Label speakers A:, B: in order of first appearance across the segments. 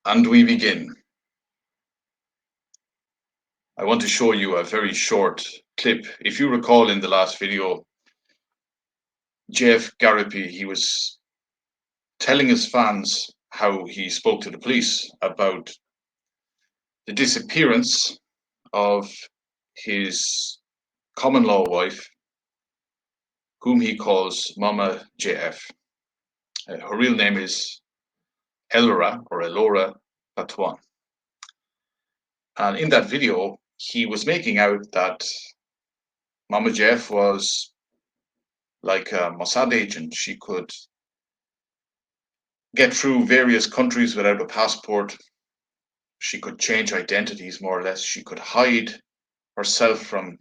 A: And we begin. I want to show you a very short clip. If you recall in the last video, Jeff Gariepy, he was telling his fans how he spoke to the police about the disappearance of his common law wife, whom he calls Mama JF. Her real name is Elora Patuan. And in that video, he was making out that Mama JF was like a Mossad agent. She could get through various countries without a passport. She could change identities more or less. She could hide herself from,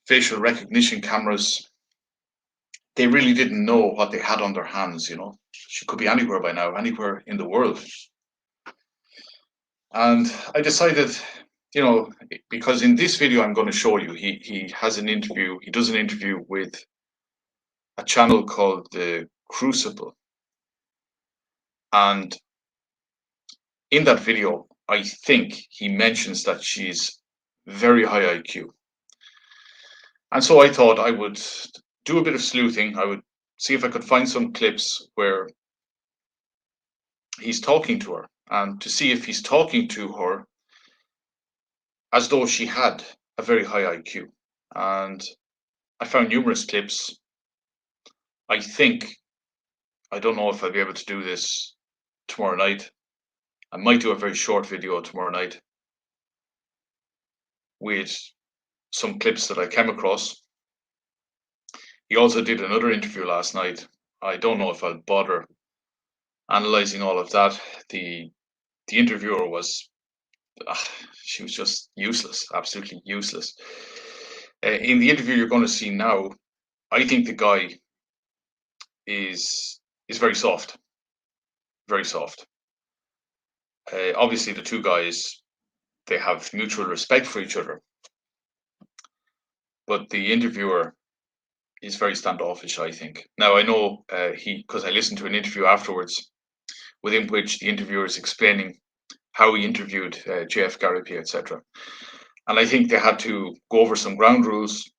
A: facial recognition cameras. They really didn't know what they had on their hands, you know. She could be anywhere by now, anywhere in the world. And I decided, you know, because in this video I'm going to show you, he has an interview, he does an interview with a channel called the Crucible. And in that video, I think he mentions that she's very high IQ. And so I thought I would do a bit of sleuthing. I would see if I could find some clips where he's talking to her, and to see if he's talking to her as though she had a very high IQ. And I found numerous clips. I don't know if I'll be able to do this tomorrow night. I might do a very short video tomorrow night with some clips that I came across. He also did another interview last night. I don't know if I'll bother analyzing all of that. The interviewer was, she was just useless, absolutely useless. In the interview you're going to see now, I think the guy is very soft, very soft. Obviously, the two guys, they have mutual respect for each other, but the interviewer is very standoffish, I think. Now, I know because I listened to an interview afterwards within which the interviewer is explaining how he interviewed JF Gariepy, etc. And I think they had to go over some ground rules,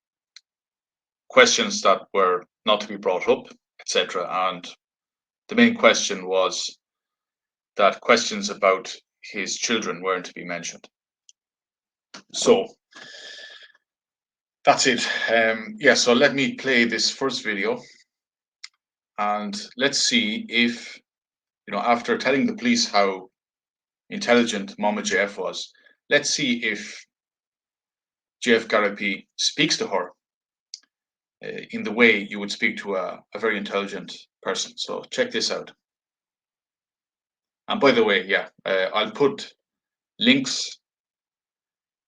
A: questions that were not to be brought up, etc. And the main question was that questions about his children weren't to be mentioned. So that's it. Yeah, so let me play this first video and let's see if, you know, after telling the police how intelligent Mama JF was, let's see if JF Gariepy speaks to her in the way you would speak to a very intelligent person. So check this out. And by the way, yeah, I'll put links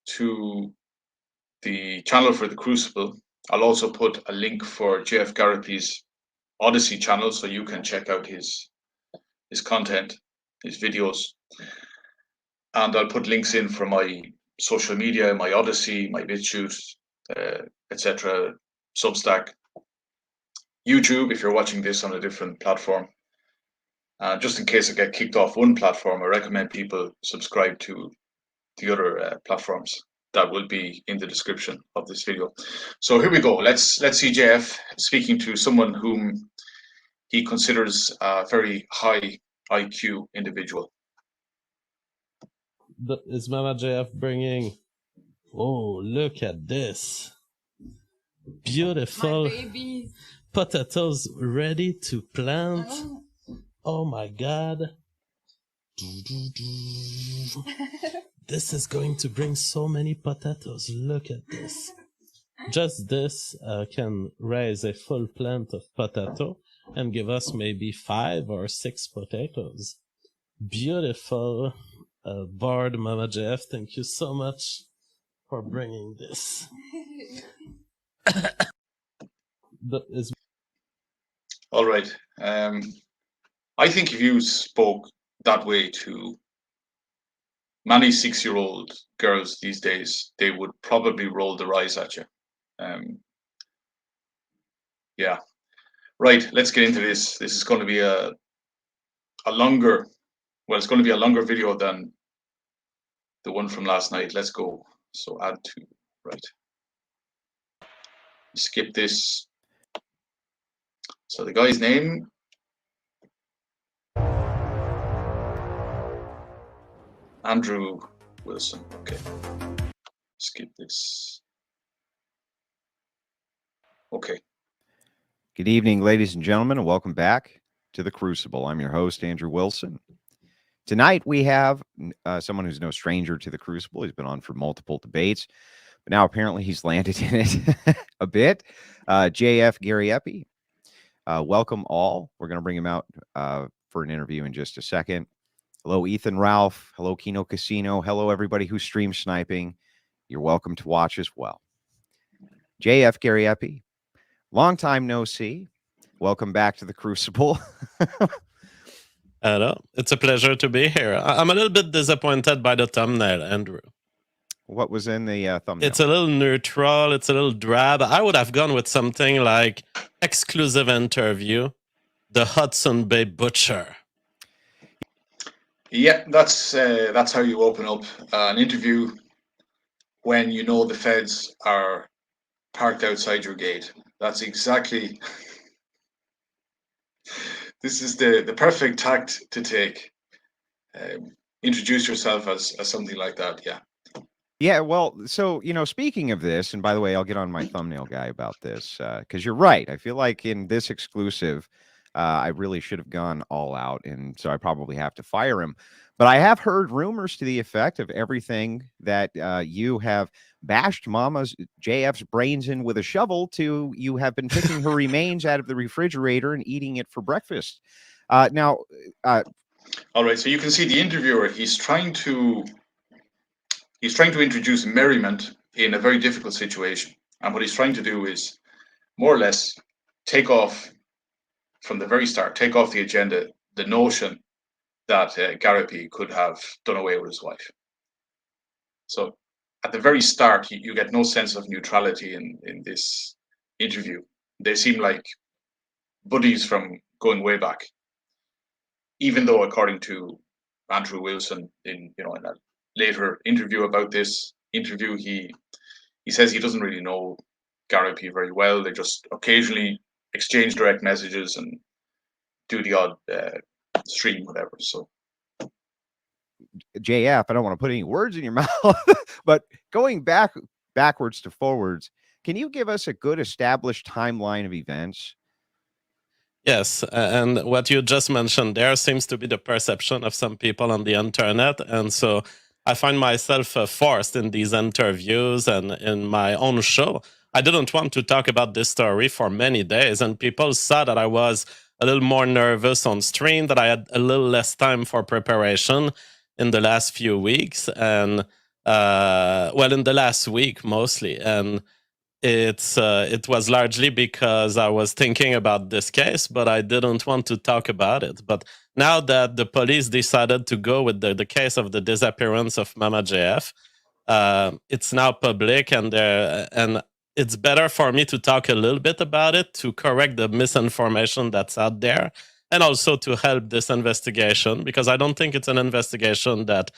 A: to the channel for the Crucible. I'll also put a link for JF Gariepy's Odyssey channel, so you can check out his content, his videos. And I'll put links in for my social media, my Odyssey, my BitChute, etc., Substack, YouTube, if you're watching this on a different platform. Just in case I get kicked off one platform, I recommend people subscribe to the other platforms. That will be in the description of this video. So here we go. Let's see JF speaking to someone whom he considers a very high IQ individual.
B: Is Mama JF bringing? Oh, look at this! Beautiful potatoes ready to plant. Oh my God! This is going to bring so many potatoes. Look at this. Just this can raise a full plant of potato and give us maybe 5 or 6 potatoes. Beautiful. Board Mama JF, thank you so much for bringing this.
A: All right. I think if you spoke that way to many 6-year-old girls these days, they would probably roll their eyes at you. Yeah. Right, let's get into this. This is going to be a a longer, well, it's going to be a longer video than the one from last night. Let's go. So add to, right. Skip this. So the guy's name, Andrew Wilson. Okay. Skip this. Okay.
C: Good evening, ladies and gentlemen, and welcome back to the Crucible. I'm your host, Andrew Wilson. Tonight we have someone who's no stranger to the Crucible. He's been on for multiple debates, but now apparently he's landed in it a bit. JF Gariepy. Welcome all. We're going to bring him out for an interview in just a second. Hello, Ethan Ralph. Hello, Kino Casino. Hello, everybody who's stream sniping. You're welcome to watch as well. JF Gariepy, long time no see. Welcome back to the Crucible.
B: Hello. It's a pleasure to be here. I'm a little bit disappointed by the thumbnail, Andrew.
C: What was in the thumbnail?
B: It's a little neutral. It's a little drab. I would have gone with something like exclusive interview, the Hudson Bay Butcher.
A: Yeah, that's how you open up an interview when you know the feds are parked outside your gate. That's exactly. This is the perfect tact to take. Introduce yourself as something like that. Yeah.
C: Yeah, well, so, speaking of this, and by the way, I'll get on my thumbnail guy about this, because you're right. I feel like in this exclusive, I really should have gone all out, and so I probably have to fire him. But I have heard rumors to the effect of everything that you have bashed Mama's JF's brains in with a shovel to you have been picking her remains out of the refrigerator and eating it for breakfast. Now,
A: all right, so you can see the interviewer, he's trying to introduce merriment in a very difficult situation. And what he's trying to do is more or less take off from the very start, take off the agenda, the notion that Gariepy could have done away with his wife. So at the very start, you get no sense of neutrality in this interview. They seem like buddies from going way back, even though, according to Andrew Wilson, in a later interview about this interview, he says he doesn't really know Gariepy very well. They just occasionally exchange direct messages and do the odd stream, whatever. So,
C: JF, I don't want to put any words in your mouth, but going backwards to forwards, can you give us a good established timeline of events?
B: Yes, and what you just mentioned there seems to be the perception of some people on the internet, and so I find myself forced in these interviews and in my own show. I didn't want to talk about this story for many days, and people saw that I was a little more nervous on stream, that I had a little less time for preparation in the last few weeks, and in the last week mostly, and it was largely because I was thinking about this case, but I didn't want to talk about it. But now that the police decided to go with the case of the disappearance of Mama JF, it's now public, and it's better for me to talk a little bit about it to correct the misinformation that's out there, and also to help this investigation, because I don't think it's an investigation that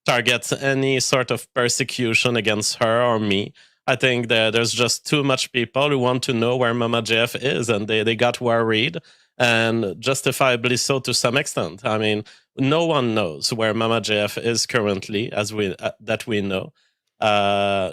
B: targets any sort of persecution against her or me. I think that there's just too much people who want to know where Mama JF is, and they got worried, and justifiably so to some extent. I mean, no one knows where Mama JF is currently, as that we know.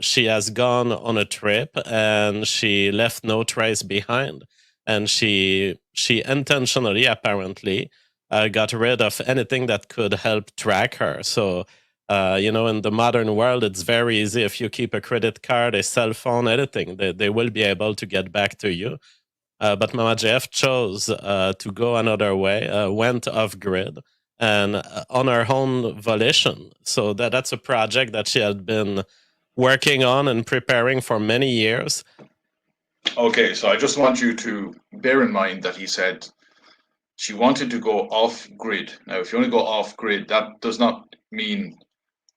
B: She has gone on a trip, and she left no trace behind, and she intentionally, apparently, got rid of anything that could help track her. So. In the modern world, it's very easy. If you keep a credit card, a cell phone, anything, they will be able to get back to you. But Mama JF chose to go another way, went off grid, and on her own volition. So that's a project that she had been working on and preparing for many years.
A: Okay, so I just want you to bear in mind that he said she wanted to go off grid. Now, if you want to go off grid, that does not mean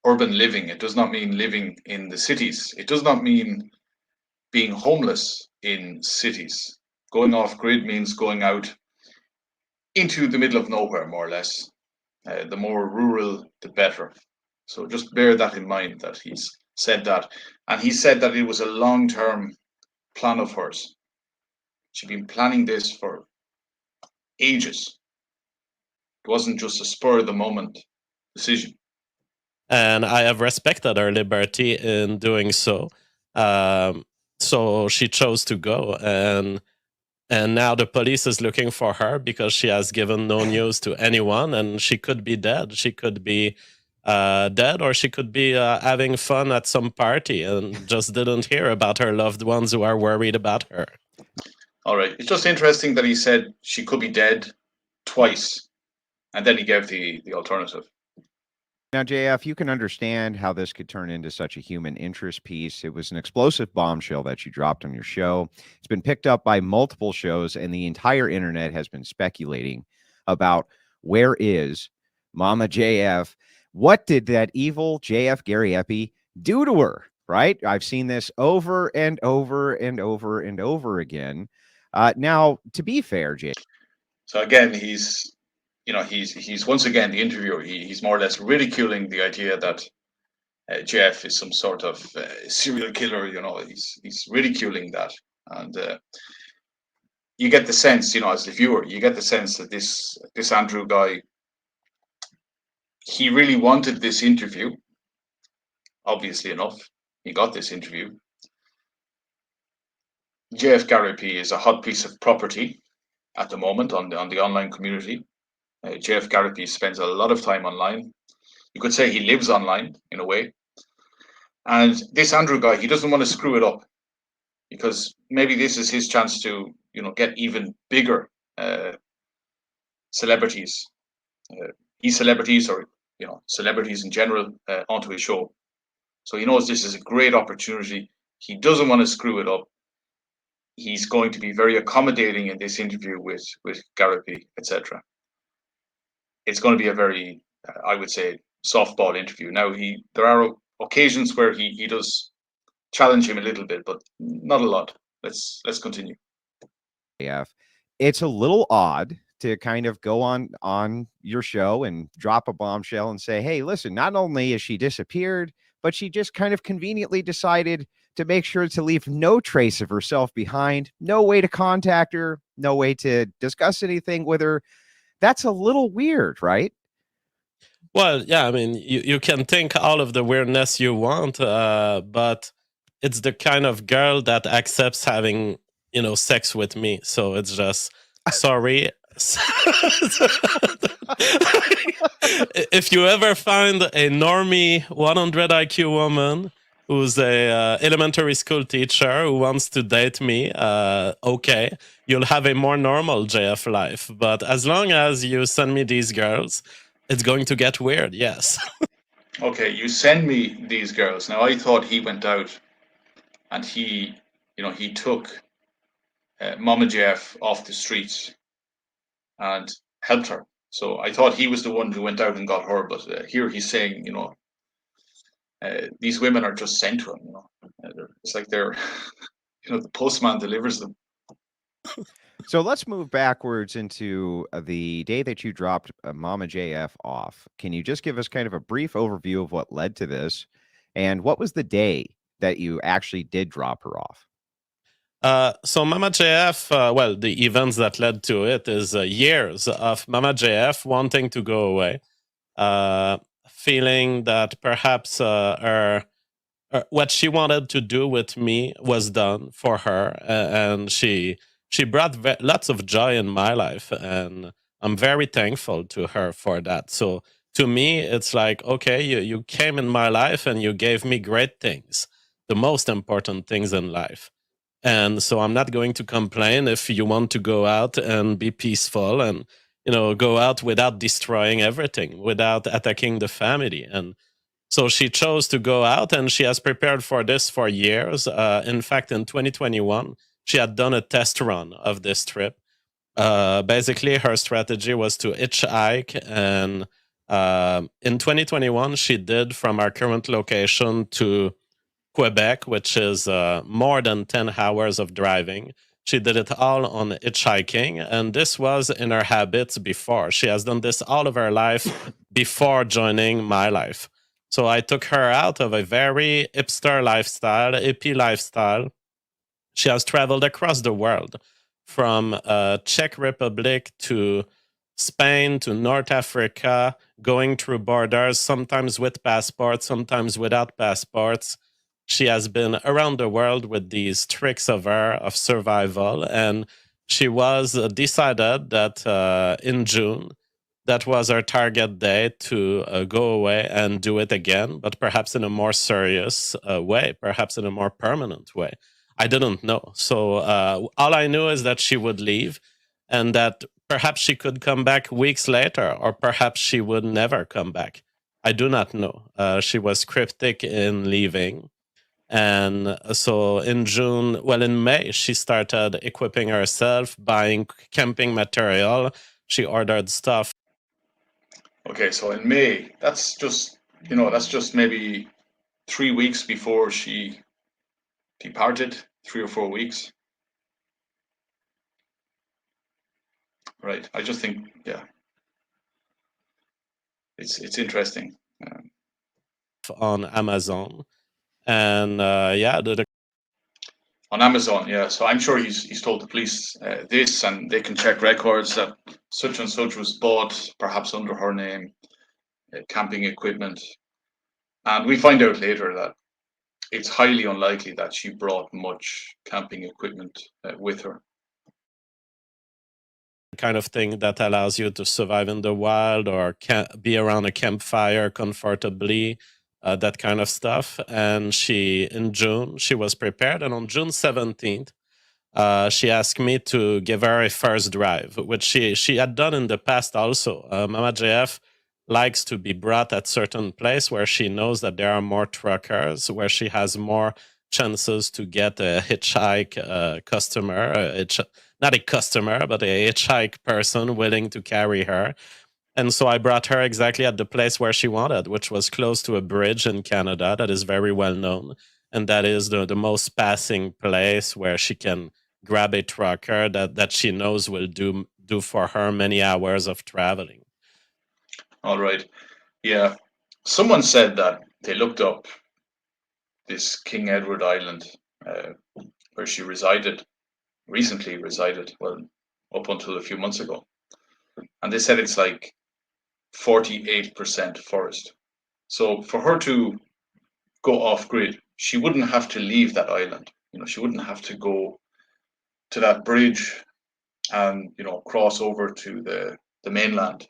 A: urban living. It does not mean living in the cities. It does not mean being homeless in cities. Going off grid means going out into the middle of nowhere, more or less, The more rural, the better. So just bear that in mind that he's said that. And he said that it was a long-term plan of hers. She'd been planning this for ages. It wasn't just a spur of the moment decision.
B: And I have respected her liberty in doing so. So she chose to go, and now the police is looking for her because she has given no news to anyone, and she could be dead. She could be dead, or she could be having fun at some party and just didn't hear about her loved ones who are worried about her.
A: All right. It's just interesting that he said she could be dead twice, and then he gave the alternative.
C: Now, JF, you can understand how this could turn into such a human interest piece. It was an explosive bombshell that you dropped on your show. It's been picked up by multiple shows, and the entire internet has been speculating about where is Mama JF? What did that evil JF Gariepy do to her? Right? I've seen this over and over and over and over again. Now, to be fair, JF.
A: So again, he's once again the interviewer. He's more or less ridiculing the idea that Jeff is some sort of serial killer. He's ridiculing that, and you get the sense, as the viewer, you get the sense that this Andrew guy, he really wanted this interview. Obviously enough, he got this interview. JF Gariepy is a hot piece of property at the moment on the online community. JF Gariepy spends a lot of time online. You could say he lives online in a way. And this Andrew guy, he doesn't want to screw it up, because maybe this is his chance to, get even bigger celebrities, celebrities, or celebrities in general, onto his show. So he knows this is a great opportunity. He doesn't want to screw it up. He's going to be very accommodating in this interview with Gariepy, etc. It's going to be a very, I would say, softball interview. Now, there are occasions where he does challenge him a little bit, but not a lot. Let's continue.
C: Yeah, it's a little odd to kind of go on your show and drop a bombshell and say, hey, listen, not only is she disappeared, but she just kind of conveniently decided to make sure to leave no trace of herself behind, no way to contact her, no way to discuss anything with her. That's a little weird, right?
B: Well, yeah, I mean, you can think all of the weirdness you want, but it's the kind of girl that accepts having, sex with me. So it's just, sorry. If you ever find a normie 100 IQ woman who's a elementary school teacher who wants to date me, okay, you'll have a more normal JF life. But as long as you send me these girls, it's going to get weird, yes.
A: Okay, you send me these girls. Now, I thought he went out and he took Mama Jeff off the streets and helped her. So I thought he was the one who went out and got her. But here he's saying, these women are just sent to him. It's like they're, the postman delivers them.
C: So let's move backwards into the day that you dropped Mama JF off. Can you just give us kind of a brief overview of what led to this? And what was the day that you actually did drop her off?
B: So Mama JF, well, the events that led to it is years of Mama JF wanting to go away, feeling that perhaps what she wanted to do with me was done for her, and she brought lots of joy in my life, and I'm very thankful to her for that. So to me, it's like, okay, you came in my life and you gave me great things, the most important things in life. And so I'm not going to complain if you want to go out and be peaceful and, go out without destroying everything, without attacking the family. And so she chose to go out, and she has prepared for this for years. In fact, in 2021, she had done a test run of this trip. Basically, her strategy was to hitchhike. And in 2021, she did from our current location to Quebec, which is more than 10 hours of driving. She did it all on hitchhiking, and this was in her habits before. She has done this all of her life before joining my life. So I took her out of a very hipster lifestyle, hippie lifestyle. She has traveled across the world, from Czech Republic to Spain to North Africa, going through borders, sometimes with passports, sometimes without passports. She has been around the world with these tricks of her of survival, and she was decided that in June, that was her target day to go away and do it again, but perhaps in a more serious way, perhaps in a more permanent way. I didn't know. So all I knew is that she would leave, and that perhaps she could come back weeks later, or perhaps she would never come back. I do not know. She was cryptic in leaving. And so in May, she started equipping herself, buying camping material. She ordered stuff.
A: Okay, so in May, that's just maybe 3 weeks before she departed, 3 or 4 weeks. Right. I just think, yeah, it's interesting.
B: On Amazon, and
A: on Amazon, yeah. So I'm sure he's told the police this, and they can check records that such and such was bought, perhaps under her name, camping equipment, and we find out later that it's highly unlikely that she brought much camping equipment with her.
B: Kind of thing that allows you to survive in the wild or be around a campfire comfortably, that kind of stuff. And in June, she was prepared. And on June 17th, she asked me to give her a first drive, which she had done in the past also. Mama JF likes to be brought at certain place where she knows that there are more truckers, where she has more chances to get a hitchhike customer, not a customer, but a hitchhike person willing to carry her. And so I brought her exactly at the place where she wanted, which was close to a bridge in Canada that is very well known. And that is the most passing place where she can grab a trucker that she knows will do for her many hours of traveling.
A: All right. Yeah. Someone said that they looked up this King Edward Island where she recently resided, well, up until a few months ago. And they said it's like 48% forest. So for her to go off grid, she wouldn't have to leave that island. She wouldn't have to go to that bridge and, cross over to the mainland.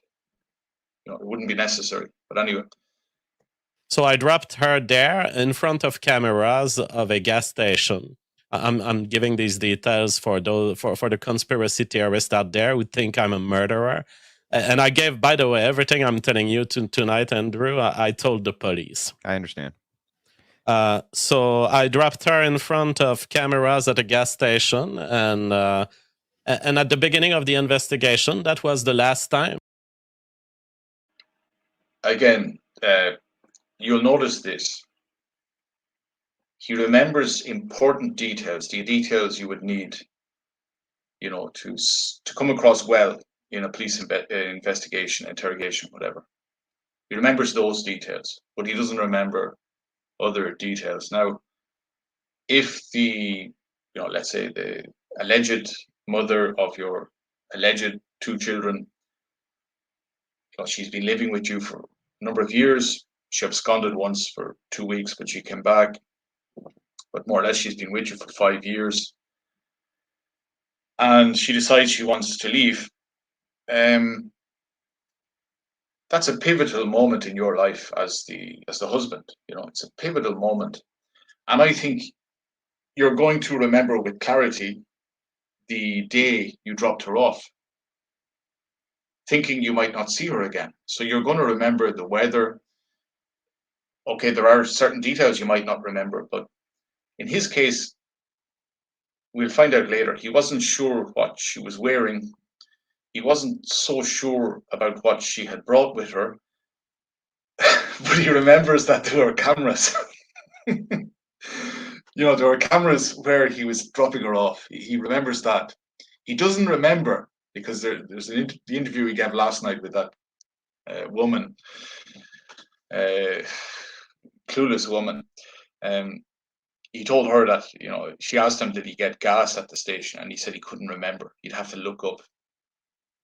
A: It wouldn't be necessary. But anyway.
B: So I dropped her there in front of cameras of a gas station. I'm giving these details for the conspiracy theorists out there who think I'm a murderer. And I gave, by the way, everything I'm telling you tonight, Andrew, I told the police.
C: I understand.
B: So I dropped her in front of cameras at a gas station, and at the beginning of the investigation, that was the last time.
A: Again, you'll notice this. He remembers important details, the details you would need, to come across well in a police investigation, interrogation, whatever. He remembers those details, but he doesn't remember other details. Now, if let's say the alleged mother of your alleged 2 children, she's been living with you for a number of years. She absconded once for 2 weeks, but she came back. But more or less, she's been with you for 5 years. And she decides she wants to leave. That's a pivotal moment in your life as the husband. It's a pivotal moment. And I think you're going to remember with clarity the day you dropped her off, thinking you might not see her again. So you're going to remember the weather. Okay, there are certain details you might not remember, but in his case, we'll find out later, he wasn't sure what she was wearing. He wasn't so sure about what she had brought with her, but he remembers that there were cameras. You know, there were cameras where he was dropping her off. He remembers that. He doesn't remember because there's the interview he gave last night with that woman, clueless woman. He told her that, you know, she asked him, did he get gas at the station? And he said he couldn't remember. He'd have to look up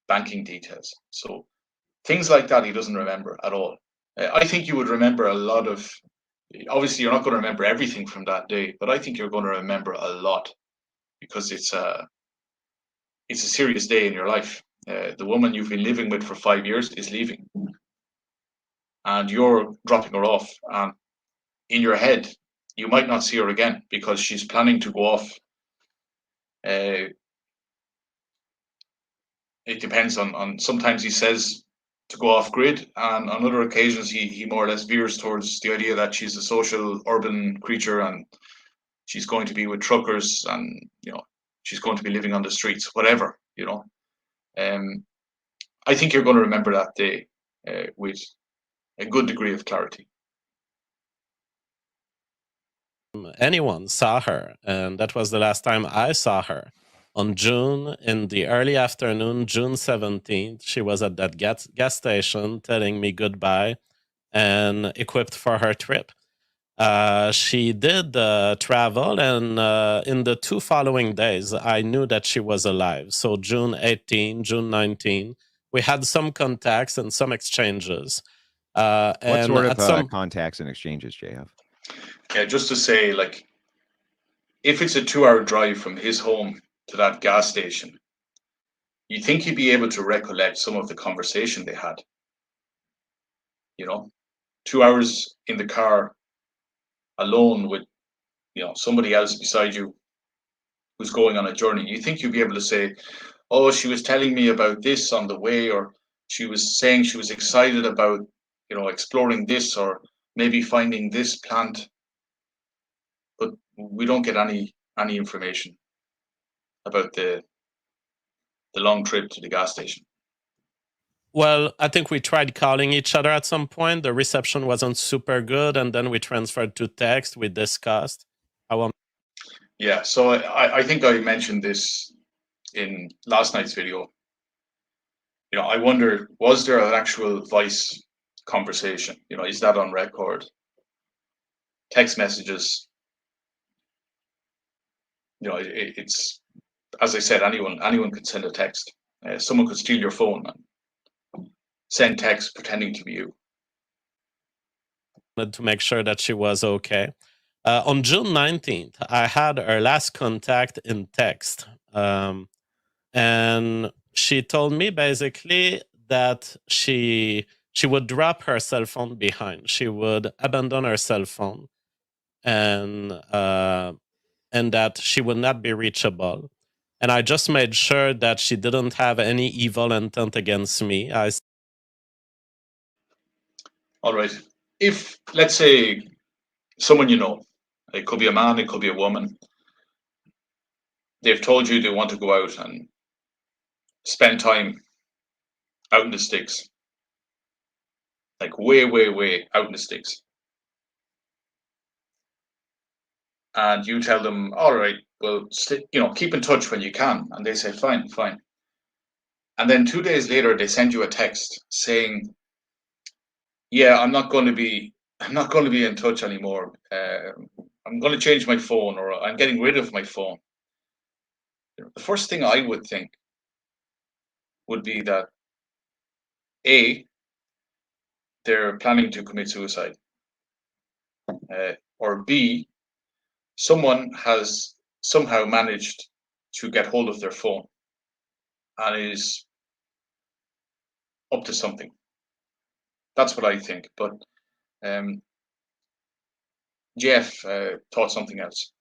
A: banking details. So things like that he doesn't remember at all. I think you would remember a lot of. Obviously, you're not going to remember everything from that day, but I think you're going to remember a lot because it's a serious day in your life. The woman you've been living with for 5 years is leaving, and you're dropping her off. And in your head, you might not see her again because she's planning to go off. It depends on. Sometimes he says to go off grid, and on other occasions he more or less veers towards the idea that she's a social urban creature and she's going to be with truckers, and you know, she's going to be living on the streets, whatever, you know. I think you're going to remember that day with a good degree of clarity.
B: Anyone saw her, and that was the last time I saw her. On June, in the early afternoon, June 17th, she was at that gas station telling me goodbye and equipped for her trip. She did travel, and in the 2 following days, I knew that she was alive. So June 18, June 19, we had some contacts and some exchanges.
C: What sort of contacts and exchanges, JF?
A: Yeah, just to say, like, if it's a 2-hour drive from his home to that gas station, you think he'd be able to recollect some of the conversation they had. You know, 2 hours in the car alone with, you know, somebody else beside you who's going on a journey. You think you'd be able to say, oh, she was telling me about this on the way, or she was saying she was excited about, you know, exploring this, or maybe finding this plant. But we don't get any information about the long trip to the gas station.
B: Well, I think we tried calling each other at some point. The reception wasn't super good, and then we transferred to text. We discussed.
A: Yeah, so I think I mentioned this in last night's video. You know, I wonder, was there an actual voice conversation? You know, is that on record? Text messages. You know, it's, as I said, anyone could send a text. Someone could steal your phone and send text pretending to be you.
B: To make sure that she was okay. On June 19th, I had her last contact in text. And she told me basically that she would drop her cell phone behind. She would abandon her cell phone, and that she would not be reachable. And I just made sure that she didn't have any evil intent against me.
A: All right. If, let's say, someone you know, it could be a man, it could be a woman, they've told you they want to go out and spend time out in the sticks, like way, way, way out in the sticks. And you tell them, all right, well, you know, keep in touch when you can. And they say, fine, fine. And then 2 days later, they send you a text saying, yeah, I'm not going to be in touch anymore. I'm going to change my phone, or I'm getting rid of my phone. The first thing I would think would be that A, they're planning to commit suicide, or B, someone has somehow managed to get hold of their phone and is up to something. That's what I think. But Jeff thought something else.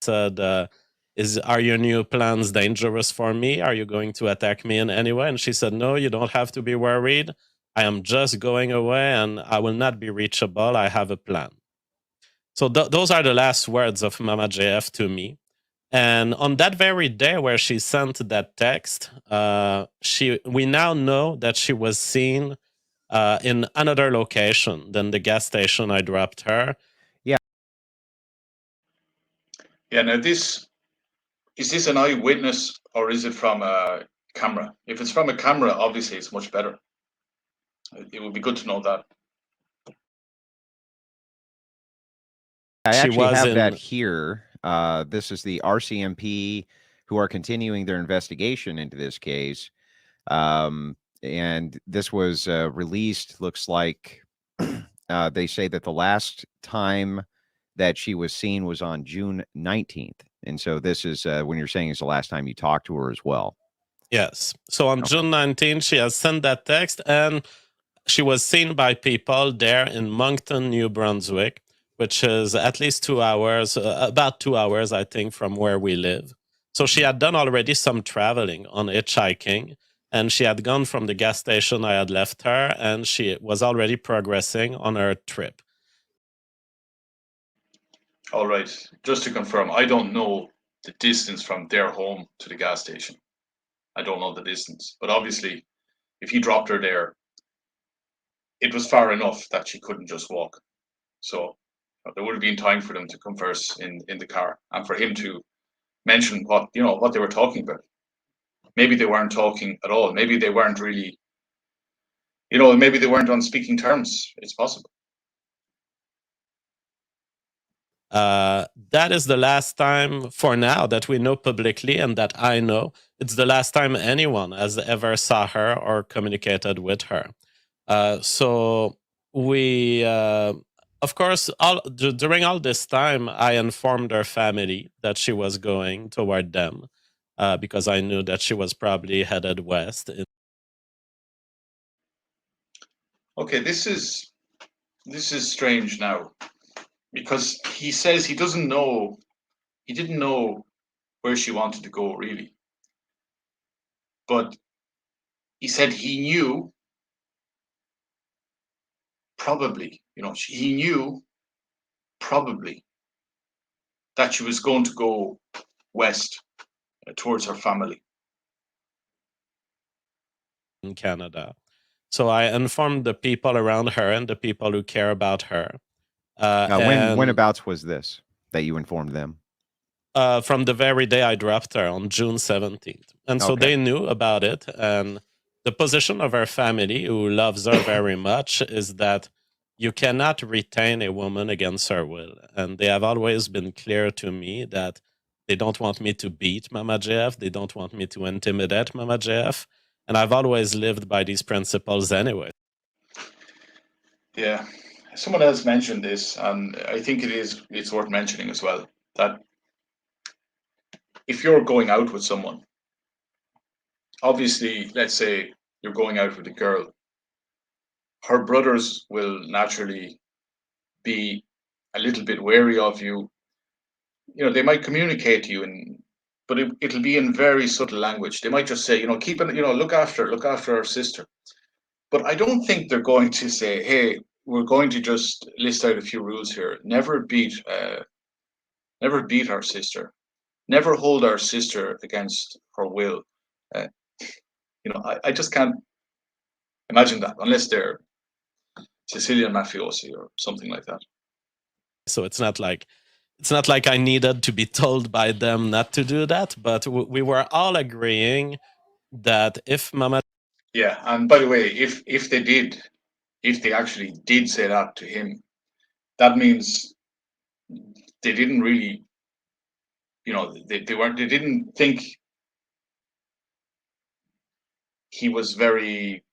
B: Said, are your new plans dangerous for me? Are you going to attack me in any way? And she said, no, you don't have to be worried. I am just going away and I will not be reachable. I have a plan. So those are the last words of Mama JF to me. And on that very day where she sent that text, we now know that she was seen in another location than the gas station I dropped her.
C: Yeah.
A: Yeah. Now, is this an eyewitness or is it from a camera? If it's from a camera, obviously it's much better. It would be good to know that.
C: I
B: She
C: actually
B: was
C: have that
B: in.
C: here. This is the RCMP who are continuing their investigation into this case. And this was released, looks like they say that the last time that she was seen was on June 19th. And so this is when you're saying is the last time you talked to her as well.
B: Yes. So on
C: Okay.
B: June 19th, she has sent that text, and she was seen by people there in Moncton, New Brunswick, which is at least 2 hours, about 2 hours, I think, from where we live. So she had done already some traveling on hitchhiking, and she had gone from the gas station I had left her, and she was already progressing on her trip.
A: All right. Just to confirm, I don't know the distance from their home to the gas station. I don't know the distance, but obviously, if he dropped her there, it was far enough that she couldn't just walk. So there would have been time for them to converse in the car and for him to mention what they were talking about. Maybe they weren't talking at all. Maybe they weren't really, maybe they weren't on speaking terms. It's possible.
B: That is the last time for now that we know publicly, and that I know. It's the last time anyone has ever saw her or communicated with her. So we, of course, during all this time, I informed her family that she was going toward them, because I knew that she was probably headed west.
A: Okay, this is strange now because he says he didn't know where she wanted to go really, but he said he knew probably, he knew probably that she was going to go west towards her family
B: in Canada. So I informed the people around her and the people who care about her.
C: Whenabouts was this that you informed them?
B: From the very day I dropped her on June 17th. And so
C: Okay.
B: they knew about it. And the position of her family, who loves her very much, is that you cannot retain a woman against her will. And they have always been clear to me that they don't want me to beat Mama JF. They don't want me to intimidate Mama JF. And I've always lived by these principles anyway.
A: Yeah, someone else mentioned this, and I think it's worth mentioning as well that if you're going out with someone, obviously, let's say you're going out with a girl, her brothers will naturally be a little bit wary of you. They might communicate to you, but it'll be in very subtle language. They might just say, keep it, look after our sister. But I don't think they're going to say, hey, we're going to just list out a few rules here. Never beat our sister. Never hold our sister against her will. Uh, I just can't imagine that unless they're Sicilian mafiosi or something like that.
B: So it's not like I needed to be told by them not to do that, but we were all agreeing that if Mama.
A: Yeah, and by the way, if they actually did say that to him, that means they didn't really, they didn't think he was very,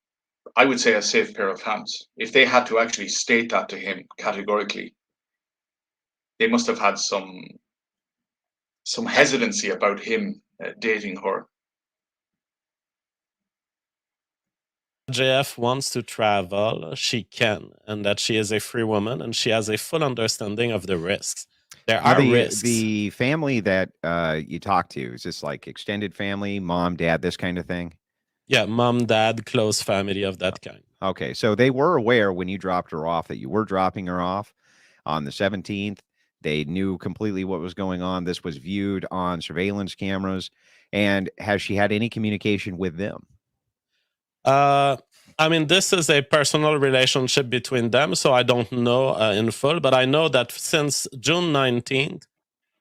A: I would say, a safe pair of hands. If they had to actually state that to him categorically, they must have had some hesitancy about him dating her.
B: JF wants to travel, she can, and that she is a free woman and she has a full understanding of the risks. There
C: Now,
B: are risks.
C: the family that you talk to, is this like extended family, mom, dad, this kind of thing?
B: Yeah, mom, dad, close family of that kind.
C: Okay, so they were aware when you dropped her off that you were dropping her off on the 17th. They knew completely what was going on. This was viewed on surveillance cameras. And has she had any communication with them?
B: I mean, this is a personal relationship between them, so I don't know in full, but I know that since June 19th,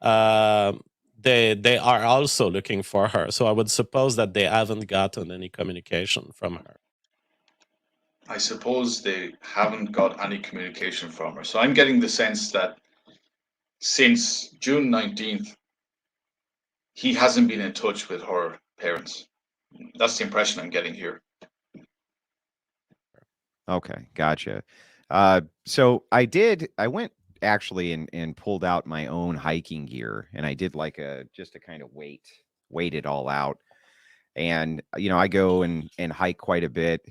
B: they are also looking for her. So I would suppose that they haven't gotten any communication from her.
A: I suppose they haven't got any communication from her. So I'm getting the sense that since June 19th, he hasn't been in touch with her parents. That's the impression I'm getting here.
C: Okay, gotcha. So I went actually and pulled out my own hiking gear, and I did like just to kind of wait it all out. And I go and hike quite a bit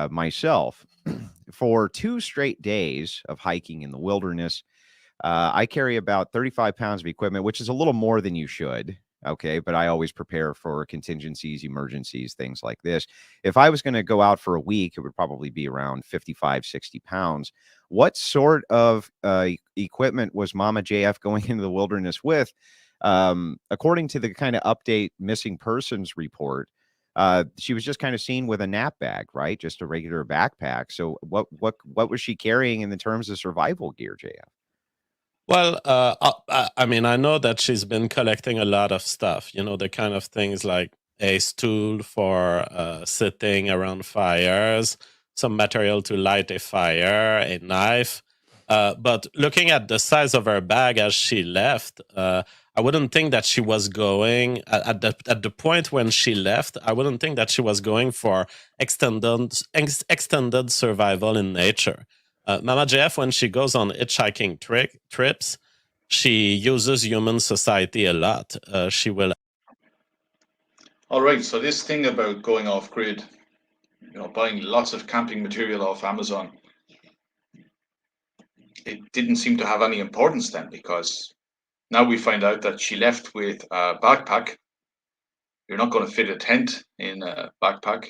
C: myself. For 2 straight days of hiking in the wilderness, I carry about 35 pounds of equipment, which is a little more than you should. Okay. But I always prepare for contingencies, emergencies, things like this. If I was going to go out for a week, it would probably be around 55, 60 pounds. What sort of equipment was Mama JF going into the wilderness with? According to the kind of update missing persons report, she was just kind of seen with a nap bag, right? Just a regular backpack. So what was she carrying in the terms of survival gear, JF?
B: Well, I mean, I know that she's been collecting a lot of stuff, the kind of things like a stool for sitting around fires, some material to light a fire, a knife. But looking at the size of her bag as she left, I wouldn't think that she was going at the point when she left. I wouldn't think that she was going for extended survival in nature. Mama JF, when she goes on hitchhiking trips, she uses human society a lot. She will.
A: All right. So this thing about going off grid, buying lots of camping material off Amazon, it didn't seem to have any importance then, because now we find out that she left with a backpack. You're not going to fit a tent in a backpack.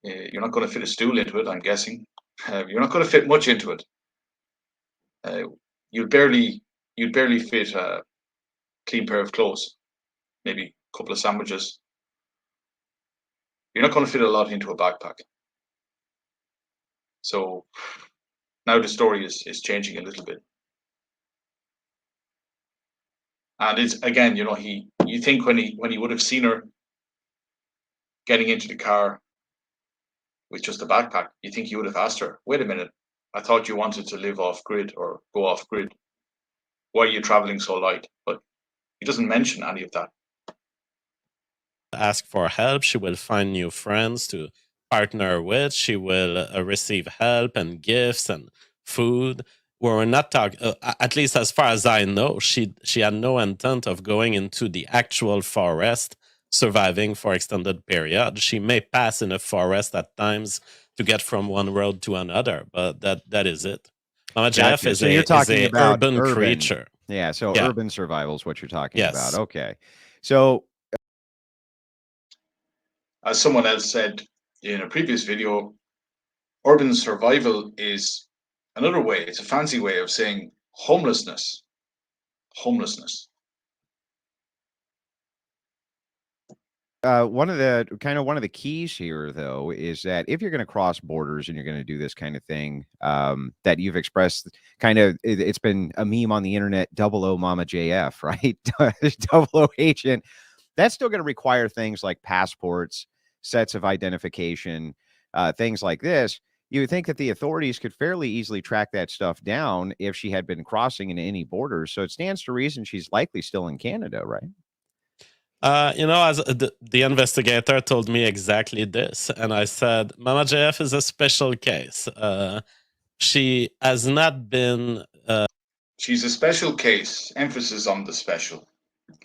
A: You're not going to fit a stool into it, I'm guessing. You're not going to fit much into it. You'd barely fit a clean pair of clothes, maybe a couple of sandwiches. You're not going to fit a lot into a backpack. So now the story is changing a little bit. And it's again, you think when he would have seen her getting into the car with just a backpack, you think he would have asked her, wait a minute, I thought you wanted to live off grid or go off grid. Why are you traveling so light? But he doesn't mention any of that.
B: Ask for help. She will find new friends to partner with. She will receive help and gifts and food. We're not talking, at least as far as I know, she had no intent of going into the actual forest, surviving for extended period. She may pass in a forest at times to get from one road to another, but that is it. Mama JF is a urban creature.
C: Yeah, so urban survival is what you're talking about. Okay.
A: So as someone else said in a previous video, urban survival is another way, it's a fancy way of saying homelessness. Homelessness.
C: One of the keys here, though, is that if you're going to cross borders and you're going to do this kind of thing, that you've expressed it's been a meme on the internet, 00 Mama JF, right? 00 agent. That's still going to require things like passports, sets of identification, things like this. You would think that the authorities could fairly easily track that stuff down if she had been crossing into any borders. So it stands to reason she's likely still in Canada, right?
B: As the investigator told me exactly this, and I said, Mama JF is a special case. She has not been.
A: She's a special case. Emphasis on the special.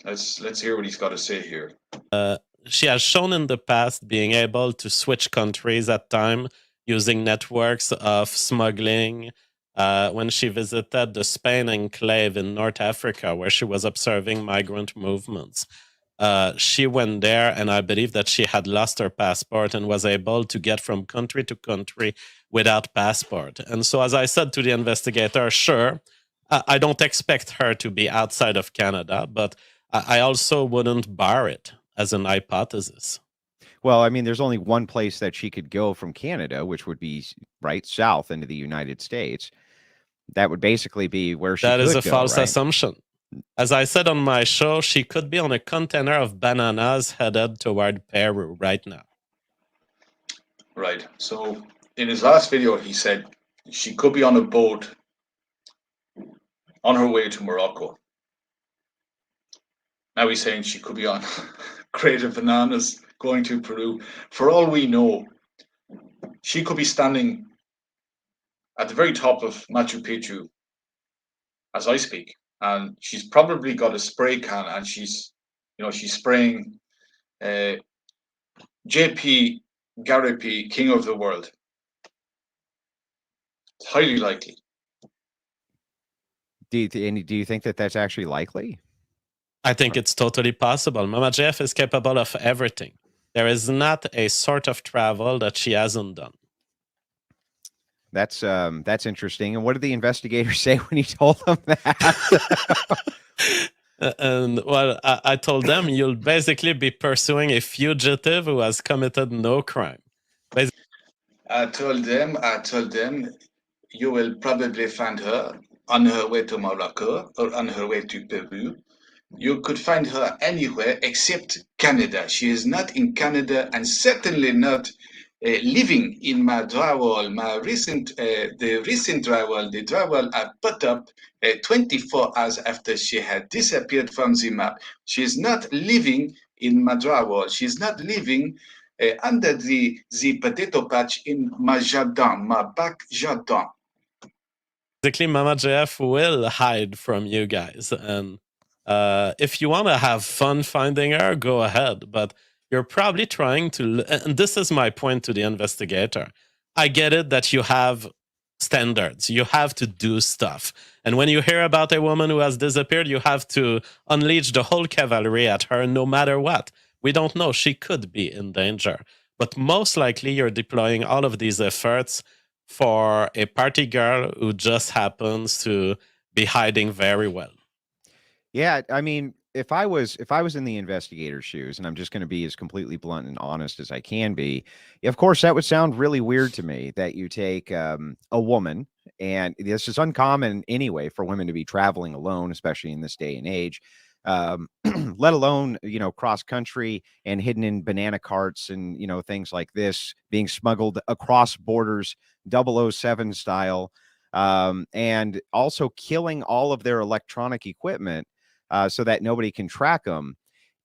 A: Let's hear what he's got to say here.
B: She has shown in the past being able to switch countries at time using networks of smuggling. When she visited the Spain enclave in North Africa, where she was observing migrant movements. She went there, and I believe that she had lost her passport and was able to get from country to country without passport. And so, as I said to the investigator, sure, I don't expect her to be outside of Canada, but I also wouldn't bar it as an hypothesis.
C: Well, I mean, there's only one place that she could go from Canada, which would be right south into the United States. That would basically be where she could go.
B: That is a false
C: right?
B: assumption. As I said on my show, she could be on a container of bananas headed toward Peru right now.
A: Right. So in his last video, he said she could be on a boat on her way to Morocco. Now he's saying she could be on crate of bananas going to Peru. For all we know, she could be standing at the very top of Machu Picchu as I speak, and she's probably got a spray can, and she's spraying JP Gariepy, King of the World. It's highly likely.
C: Do you think that that's actually likely?
B: I think it's totally possible. Mama Jeff is capable of everything. There is not a sort of travel that she hasn't done.
C: That's interesting. And what did the investigators say when you told them that?
B: And well, I told them you'll basically be pursuing a fugitive who has committed no crime.
A: I told them you will probably find her on her way to Morocco or on her way to Peru. You could find her anywhere except Canada. She is not in Canada and certainly not living in my drywall. The recent drywall, the drywall I put up 24 hours after she had disappeared from the map. She is not living in my drywall. She's not living under the potato patch in my jardin, my back jardin.
B: Basically, Mama JF will hide from you guys. And if you want to have fun finding her, go ahead. But you're probably trying to, and this is my point to the investigator. I get it that you have standards. You have to do stuff. And when you hear about a woman who has disappeared, you have to unleash the whole cavalry at her no matter what. We don't know. She could be in danger. But most likely, you're deploying all of these efforts for a party girl who just happens to be hiding very well.
C: Yeah, I mean, if I was in the investigator's shoes, and I'm just going to be as completely blunt and honest as I can be, of course, that would sound really weird to me that you take a woman, and this is uncommon anyway for women to be traveling alone, especially in this day and age, let alone, cross country and hidden in banana carts and, things like this, being smuggled across borders, 007 style, and also killing all of their electronic equipment. So that nobody can track them.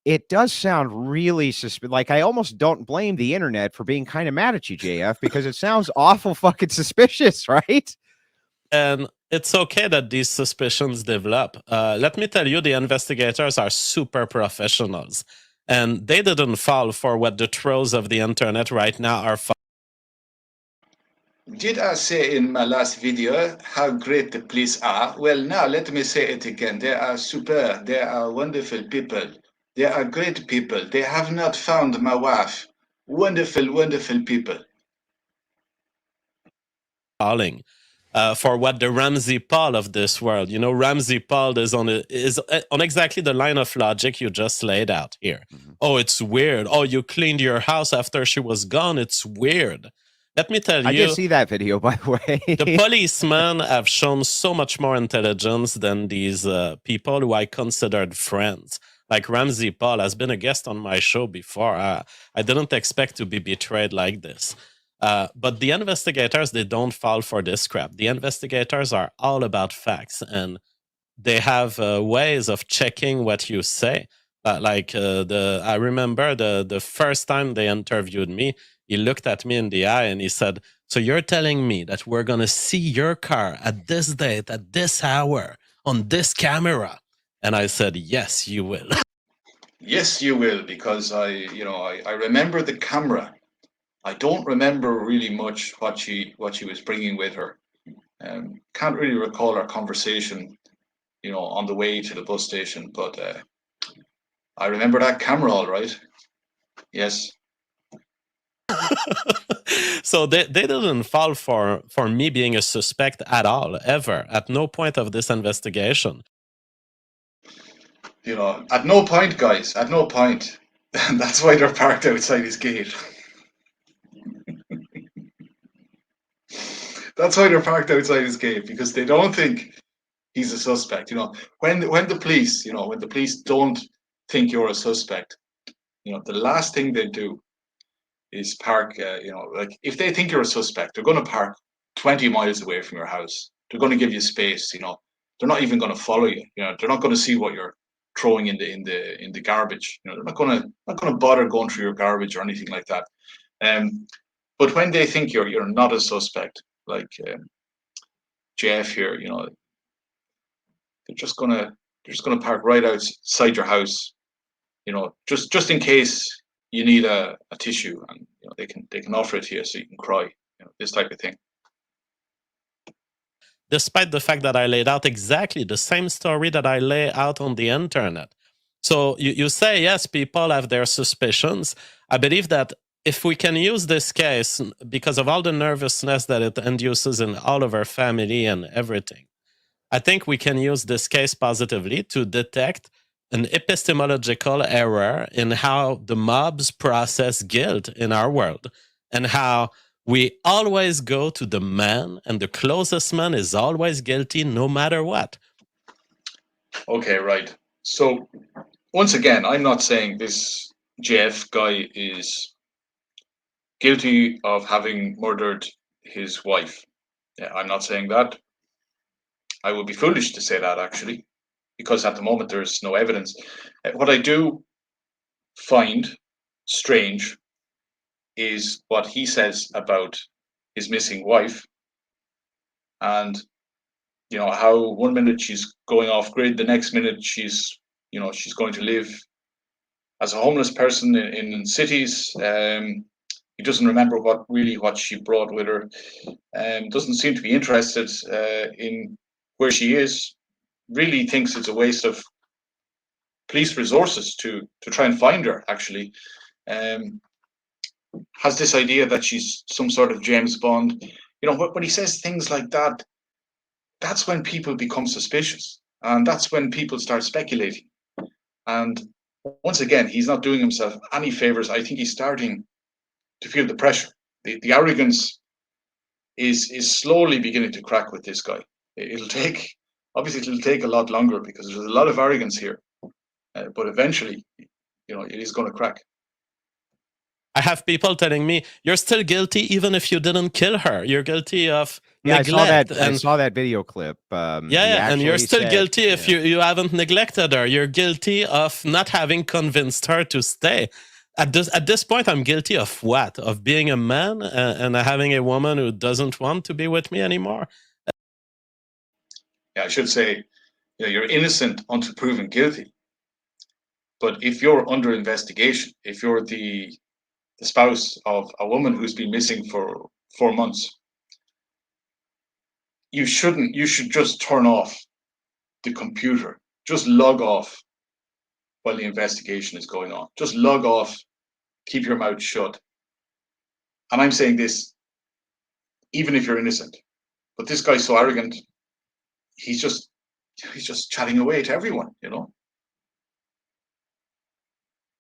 C: It does sound really like I almost don't blame the internet for being kind of mad at you, JF, because it sounds awful fucking suspicious, right?
B: And it's okay that these suspicions develop. Let me tell you, the investigators are super professionals, and they didn't fall for what the trolls of the internet right now are.
A: Did I say in my last video how great the police are? Well, now let me say it again. They are super. They are wonderful people. They are great people. They have not found my wife. Wonderful, wonderful people.
B: Falling for what the Ramsey Paul of this world. Ramsey Paul is on exactly the line of logic you just laid out here. Mm-hmm. Oh, it's weird. Oh, you cleaned your house after she was gone. It's weird. Let me tell you.
C: I did see that video, by the way.
B: The policemen have shown so much more intelligence than these people who I considered friends. Like Ramsey Paul has been a guest on my show before. I didn't expect to be betrayed like this. But the investigators, they don't fall for this crap. The investigators are all about facts, and they have ways of checking what you say. I remember the first time they interviewed me, he looked at me in the eye and he said, "So you're telling me that we're going to see your car at this date, at this hour, on this camera?" And I said, "Yes, you will."
A: Yes, you will, because I remember the camera. I don't remember really much what she was bringing with her. Can't really recall our conversation, on the way to the bus station. But I remember that camera, all right. Yes.
B: So they didn't fall for me being a suspect at all, ever, at no point of this investigation.
A: At no point, guys, at no point. That's why they're parked outside his gate. That's why they're parked outside his gate, because they don't think he's a suspect. When the police, when the police don't think you're a suspect, the last thing they do is park. Like if they think you're a suspect, they're going to park 20 miles away from your house. They're going to give you space. They're not even going to follow you. They're not going to see what you're throwing in the garbage. They're not going to bother going through your garbage or anything like that. But when they think you're not a suspect, like Jeff here, they're just gonna park right outside your house, just in case you need a tissue, and they can offer it to you so you can cry, this type of thing.
B: Despite the fact that I laid out exactly the same story that I lay out on the internet. So you say, yes, people have their suspicions. I believe that if we can use this case, because of all the nervousness that it induces in all of our family and everything, I think we can use this case positively to detect an epistemological error in how the mobs process guilt in our world, and how we always go to the man, and the closest man is always guilty no matter what.
A: Okay, right. So once again, I'm not saying this Jeff guy is guilty of having murdered his wife. Yeah, I'm not saying that. I would be foolish to say that, actually, because at the moment there's no evidence. What I do find strange is what he says about his missing wife, and how one minute she's going off grid, the next minute she's going to live as a homeless person in cities. He doesn't remember what she brought with her. Doesn't seem to be interested in where she is. Really thinks it's a waste of police resources to try and find her. Actually, has this idea that she's some sort of James Bond. When he says things like that, that's when people become suspicious, and that's when people start speculating. And once again, he's not doing himself any favors. I think he's starting to feel the pressure. The arrogance is slowly beginning to crack with this guy. It'll take a lot longer because there's a lot of arrogance here, but eventually, it is going to crack.
B: I have people telling me, you're still guilty even if you didn't kill her. You're guilty of neglect.
C: I saw that video clip.
B: And you're still guilty if you haven't neglected her. You're guilty of not having convinced her to stay. At this point, I'm guilty of what? Of being a man and having a woman who doesn't want to be with me anymore?
A: Yeah, I should say, you're innocent until proven guilty. But if you're under investigation, if you're the spouse of a woman who's been missing for 4 months, you should just turn off the computer. Just log off while the investigation is going on. Just log off, keep your mouth shut. And I'm saying this even if you're innocent. But this guy's so arrogant, he's just chatting away to everyone,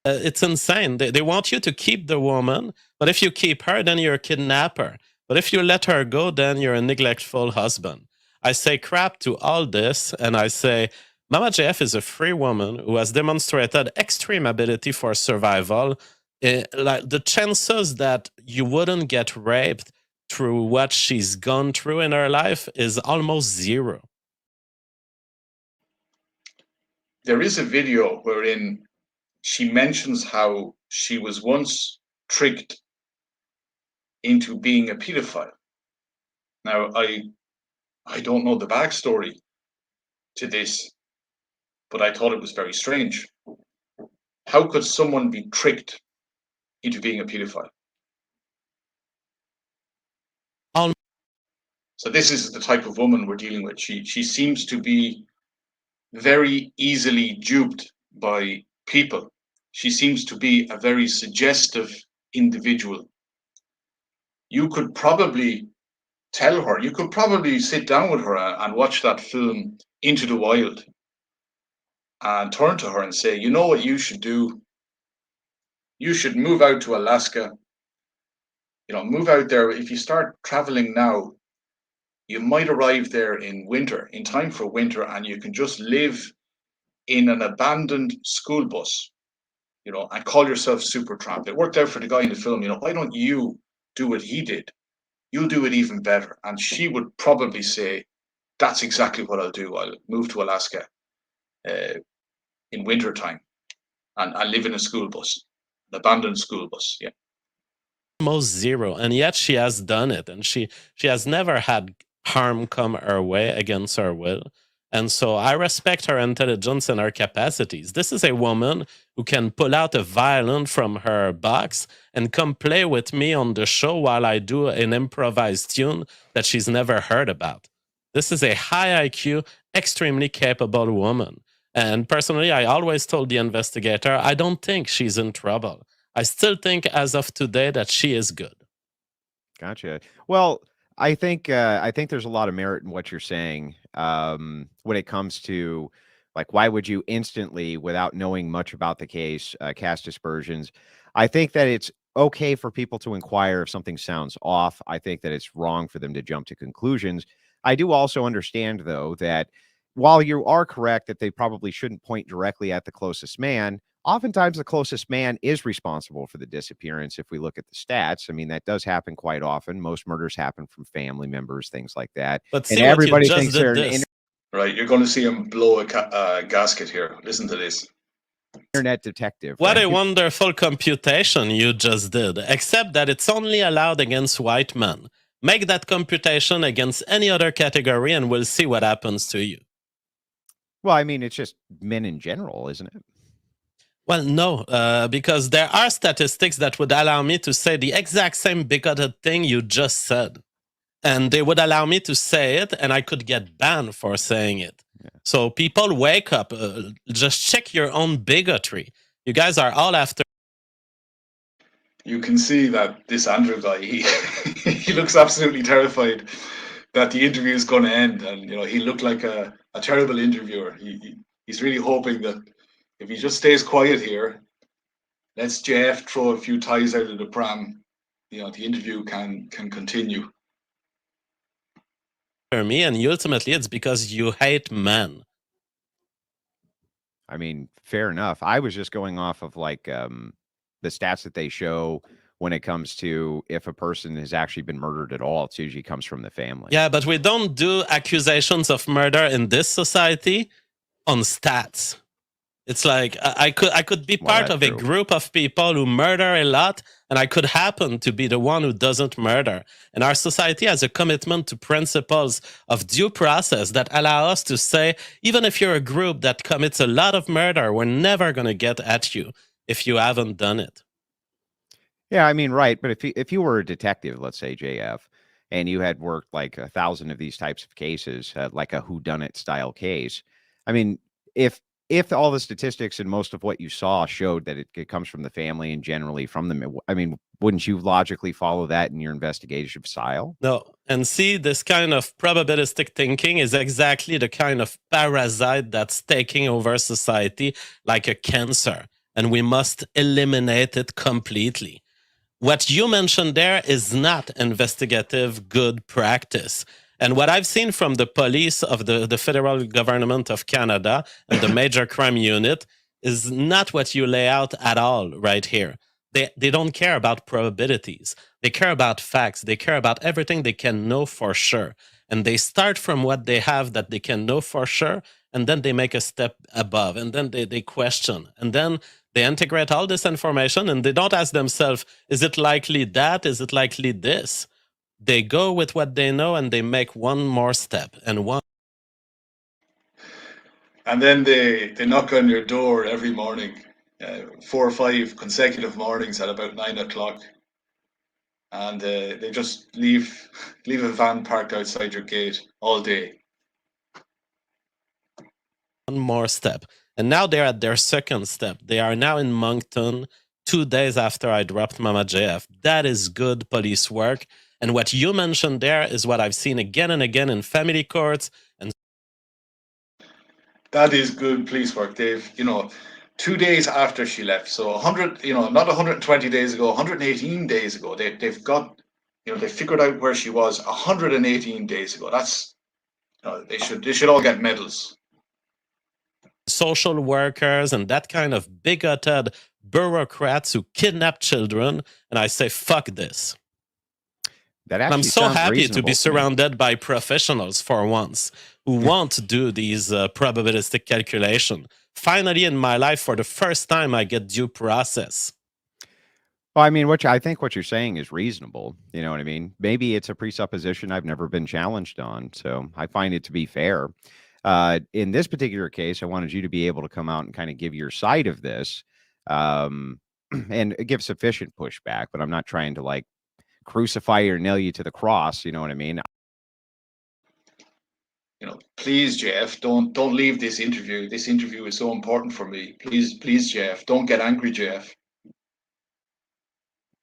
B: It's insane. They want you to keep the woman, but if you keep her, then you're a kidnapper. But if you let her go, then you're a neglectful husband. I say crap to all this, and I say, Mama JF is a free woman who has demonstrated extreme ability for survival. Like the chances that you wouldn't get raped through what she's gone through in her life is almost zero.
A: There is a video wherein she mentions how she was once tricked into being a pedophile. Now, I don't know the backstory to this, but I thought it was very strange. How could someone be tricked into being a pedophile? So this is the type of woman we're dealing with. She seems to be very easily duped by people. She seems to be a very suggestive individual. You could probably tell her, you could probably sit down with her and watch that film Into the Wild and turn to her and say, you know what you should do? You should move out to Alaska. Move out there. If you start traveling now, you might arrive there in winter, in time for winter, and you can just live in an abandoned school bus, and call yourself super tramp. It worked out for the guy in the film. Why don't you do what he did? You'll do it even better. And she would probably say, that's exactly what I'll do. I'll move to Alaska in winter time and live in a school bus, an abandoned school bus. Yeah.
B: Almost zero, and yet she has done it, and she has never had harm come her way against her will. And so I respect her intelligence and her capacities. This is a woman who can pull out a violin from her box and come play with me on the show while I do an improvised tune that she's never heard about. This is a high IQ, extremely capable woman. And personally, I always told the investigator, I don't think she's in trouble. I still think as of today that she is good.
C: Gotcha. Well, I think there's a lot of merit in what you're saying. When it comes to like, why would you instantly, without knowing much about the case, cast aspersions? I think that it's okay for people to inquire if something sounds off. I think that it's wrong for them to jump to conclusions. I do also understand, though, that while you are correct that they probably shouldn't point directly at the closest man, oftentimes the closest man is responsible for the disappearance. If we look at the stats, I mean, that does happen quite often. Most murders happen from family members, things like that.
B: But
C: And
B: see what you
C: everybody
B: just
C: thinks
B: did
C: they're
B: this.
A: Right. You're going to see him blow a gasket here. Listen to this.
C: internet detective.
B: What
C: right?
B: a wonderful computation you just did, except that it's only allowed against white men. Make that computation against any other category and we'll see what happens to you.
C: Well, I mean, it's just men in general, isn't it?
B: Well, no, because there are statistics that would allow me to say the exact same bigoted thing you just said. And they would allow me to say it, and I could get banned for saying it. Yeah. So people wake up, just check your own bigotry. You guys are all after.
A: You can see that this Andrew guy, he looks absolutely terrified that the interview is going to end. And, he looked like a terrible interviewer. He's really hoping that if he just stays quiet here, lets JF throw a few ties out of the pram, the interview can continue.
B: Me, and ultimately it's because you hate men.
C: I mean, fair enough. I was just going off of like the stats that they show when it comes to if a person has actually been murdered at all. It usually comes from the family.
B: Yeah, but we don't do accusations of murder in this society on stats. It's like I could be part of a group of people who murder a lot, and I could happen to be the one who doesn't murder. And our society has a commitment to principles of due process that allow us to say, even if you're a group that commits a lot of murder, we're never going to get at you if you haven't done it.
C: Yeah, I mean, right. But if you were a detective, let's say JF, and you had worked like 1,000 of these types of cases, like a whodunit style case, I mean, if all the statistics and most of what you saw showed that it comes from the family and generally from them, I mean, wouldn't you logically follow that in your investigation style?
B: No. And see, this kind of probabilistic thinking is exactly the kind of parasite that's taking over society like a cancer, and we must eliminate it completely. What you mentioned there is not investigative good practice. And what I've seen from the police of the federal government of Canada and the major crime unit is not what you lay out at all right here. They don't care about probabilities. They care about facts. They care about everything they can know for sure. And they start from what they have that they can know for sure, and then they make a step above, and then they question. And then they integrate all this information, and they don't ask themselves, is it likely that? Is it likely this? They go with what they know, and they make one more step and one.
A: And then they knock on your door every morning, 4 or 5 consecutive mornings at about 9 o'clock. And they just leave a van parked outside your gate all day.
B: One more step. And now they're at their second step. They are now in Moncton 2 days after I dropped Mama JF. That is good police work. And what you mentioned there is what I've seen again and again in family courts. And
A: that is good police work, Dave. 2 days after she left, so 100, not 120 days ago, 118 days ago, they've got they figured out where she was 118 days ago. That's they should all get medals.
B: Social workers and that kind of bigoted bureaucrats who kidnap children, and I say fuck this.
C: That
B: I'm
C: actually
B: so
C: sounds
B: happy to
C: reasonable
B: be
C: to me.
B: surrounded by professionals for once who want to do these probabilistic calculation. Finally, in my life, for the first time, I get due process.
C: Well, I mean, I think what you're saying is reasonable. You know what I mean? Maybe it's a presupposition I've never been challenged on, so I find it to be fair. In this particular case, I wanted you to be able to come out and kind of give your side of this, and give sufficient pushback. But I'm not trying to like crucify you or nail you to the cross. You know what I mean?
A: Please, Jeff, don't leave this interview. This interview is so important for me. Please, Jeff, don't get angry, Jeff.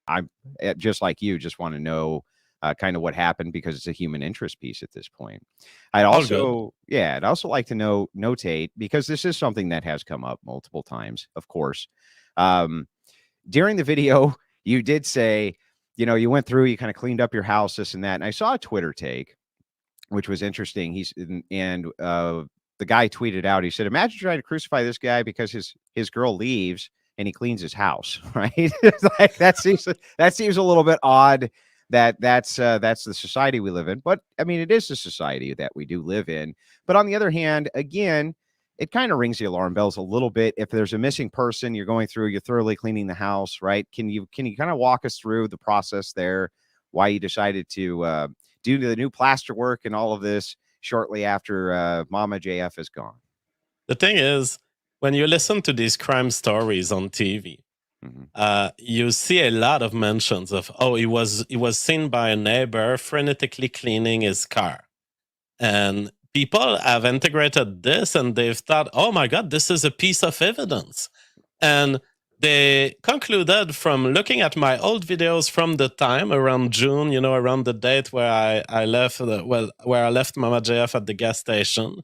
C: I'm just like you, just want to know kind of what happened because it's a human interest piece at this point. I'd also like to notate, because this is something that has come up multiple times, of course. During the video, you did say, you went through, you kind of cleaned up your house, this and that. And I saw a Twitter take, which was interesting. The guy tweeted out, he said, imagine trying to crucify this guy because his girl leaves and he cleans his house, right? Like that seems a little bit odd that's the society we live in. But I mean, it is the society that we do live in. But on the other hand, again, it kind of rings the alarm bells a little bit. If there's a missing person, you're thoroughly cleaning the house, right? Can you kind of walk us through the process there, why you decided to do the new plaster work and all of this shortly after Mama JF is gone?
B: The thing is, when you listen to these crime stories on TV, you see a lot of mentions of, he was seen by a neighbor frenetically cleaning his car. And people have integrated this and they've thought, oh my God, this is a piece of evidence. And they concluded from looking at my old videos from the time around June, around the date where I left, where I left Mama JF at the gas station.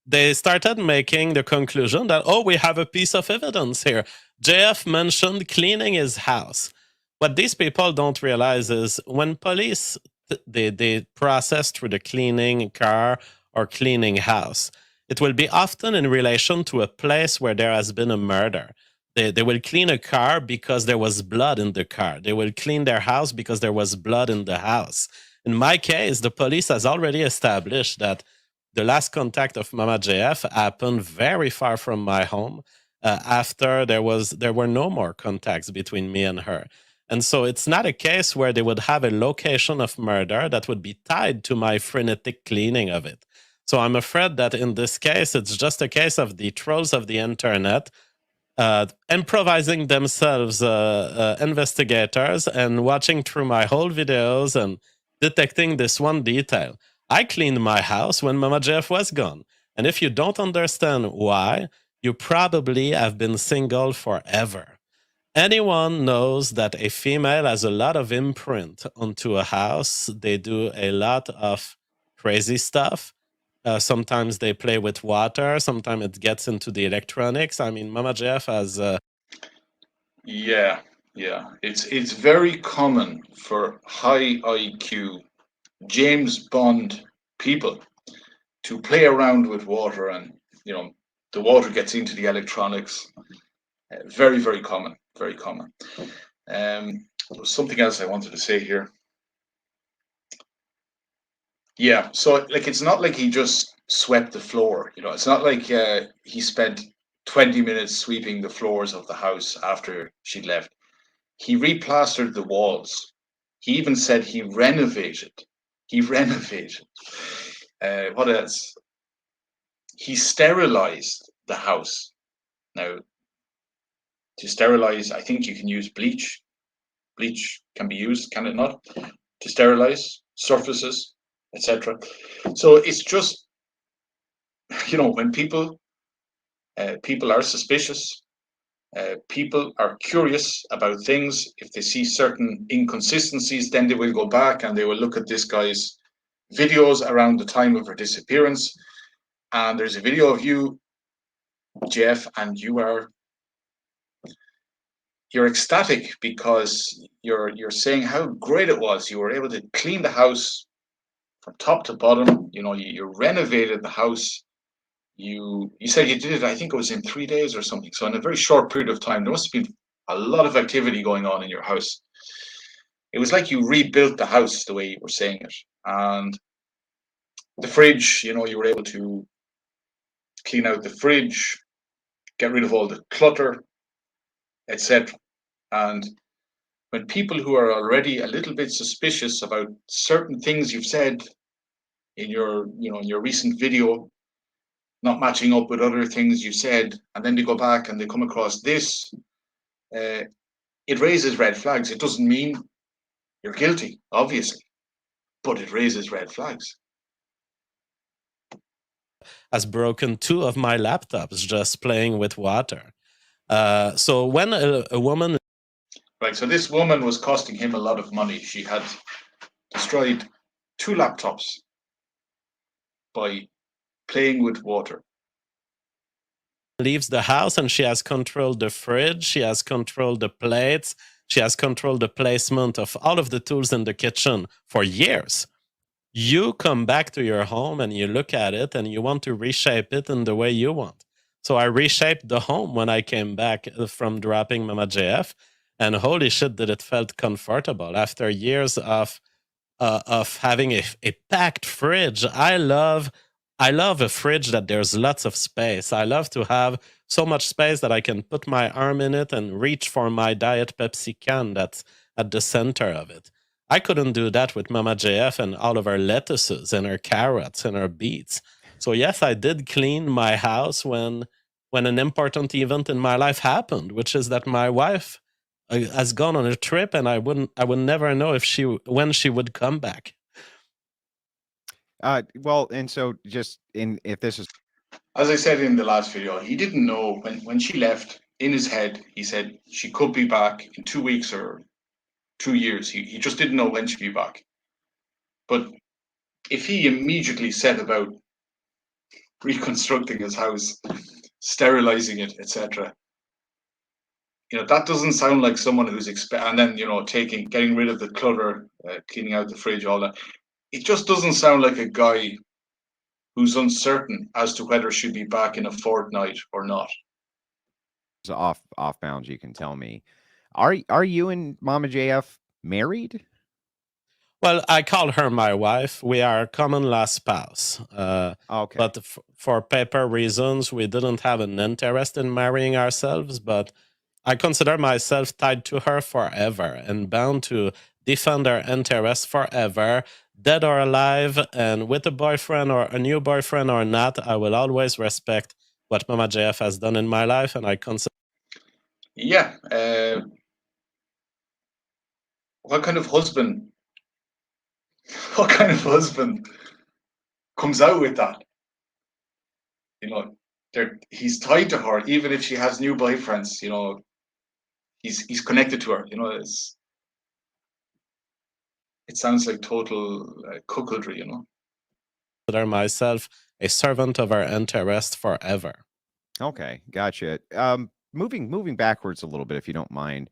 B: They started making the conclusion that, we have a piece of evidence here. JF mentioned cleaning his house. What these people don't realize is when police, they process through the cleaning car or cleaning house, it will be often in relation to a place where there has been a murder. They will clean a car because there was blood in the car. They will clean their house because there was blood in the house. In my case, the police has already established that the last contact of Mama JF happened very far from my home after there were no more contacts between me and her. And so it's not a case where they would have a location of murder that would be tied to my frenetic cleaning of it. So I'm afraid that in this case, it's just a case of the trolls of the internet improvising themselves investigators and watching through my whole videos and detecting this one detail. I cleaned my house when Mama JF was gone. And if you don't understand why, you probably have been single forever. Anyone knows that a female has a lot of imprint onto a house. They do a lot of crazy stuff. Sometimes they play with water. Sometimes it gets into the electronics. I mean, Mama JF has...
A: Yeah. It's very common for high IQ James Bond people to play around with water, and the water gets into the electronics. Very, very common. Very common. There was something else I wanted to say here. Yeah, so like it's not like he just swept the floor. It's not like he spent 20 minutes sweeping the floors of the house after she left. He replastered the walls. He even said he renovated. He renovated. What else? He sterilized the house. Now, to sterilize, I think you can use bleach. Bleach can be used, can it not? To sterilize surfaces, etc. So it's just, when people are suspicious, people are curious about things. If they see certain inconsistencies, then they will go back and they will look at this guy's videos around the time of her disappearance. And there's a video of you, Jeff, and you're ecstatic because you're saying how great it was. You were able to clean the house from top to bottom. You renovated the house. You said you did it. I think it was in 3 days or something. So in a very short period of time, there must have been a lot of activity going on in your house. It was like you rebuilt the house the way you were saying it. And the fridge, you were able to clean out the fridge, get rid of all the clutter, etc. And when people who are already a little bit suspicious about certain things you've said in your recent video, not matching up with other things you said, and then they go back and they come across this, it raises red flags. It doesn't mean you're guilty, obviously, but it raises red flags.
B: Has broken 2 of my laptops just playing with water. So when a woman...
A: Right, so this woman was costing him a lot of money. She had destroyed 2 laptops by playing with water.
B: Leaves the house and she has controlled the fridge, she has controlled the plates, she has controlled the placement of all of the tools in the kitchen for years. You come back to your home and you look at it and you want to reshape it in the way you want. So I reshaped the home when I came back from dropping Mama JF, and holy shit, did it felt comfortable after years of having a packed fridge. I love a fridge that there's lots of space. I love to have so much space that I can put my arm in it and reach for my Diet Pepsi can that's at the center of it. I couldn't do that with Mama JF and all of her lettuces and her carrots and her beets. So yes, I did clean my house when an important event in my life happened, which is that my wife has gone on a trip, and I would never know when she would come back.
C: Well, and so just if this is,
A: as I said in the last video, he didn't know when she left. In his head, he said she could be back in 2 weeks or 2 years. He just didn't know when she'd be back. But if he immediately set about reconstructing his house, sterilizing it, etc., that doesn't sound like someone who's and then getting rid of the clutter, cleaning out the fridge, all that. It just doesn't sound like a guy who's uncertain as to whether she'll be back in a fortnight or not.
C: off bounds, you can tell me. Are you and Mama JF married?
B: Well, I call her my wife. We are common law spouse.
C: Okay.
B: But for paper reasons, we didn't have an interest in marrying ourselves. But I consider myself tied to her forever and bound to defend her interests forever, dead or alive, and with a boyfriend or a new boyfriend or not, I will always respect what Mama JF has done in my life, and I consider...
A: Yeah. What kind of husband? What kind of husband comes out with that? He's tied to her, even if she has new boyfriends. He's connected to her. It sounds like total cuckoldry.
B: consider myself a servant of her interest forever.
C: Okay, gotcha. Moving backwards a little bit, if you don't mind,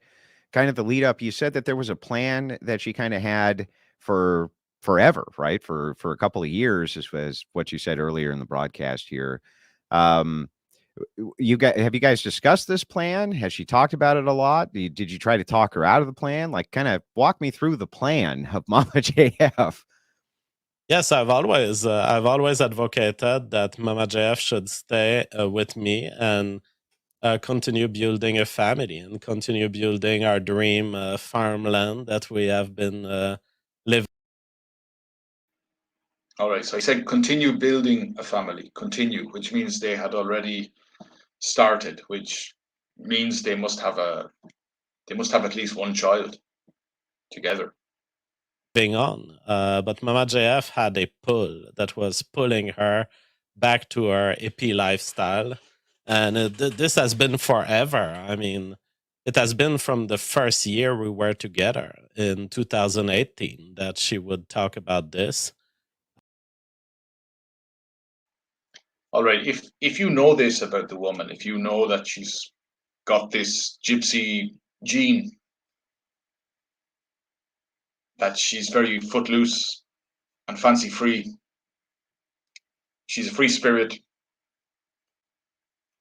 C: kind of the lead up. You said that there was a plan that she kind of had for forever, right? For a couple of years, as was what you said earlier in the broadcast here. Have you guys discussed this plan? Has she talked about it a lot? Did you try to talk her out of the plan? Like, kind of walk me through the plan of Mama JF.
B: Yes, I've always advocated that Mama JF should stay with me and continue building a family and continue building our dream farmland that we have been living.
A: All right. So he said, continue building a family. Continue, which means they had already started, which means they must have at least one child together.
B: On. But Mama JF had a pull that was pulling her back to her hippie lifestyle. And this has been forever. I mean, it has been from the first year we were together in 2018 that she would talk about this.
A: All right. If you know this about the woman, if you know that she's got this gypsy Jean, that she's very footloose and fancy free. She's a free spirit.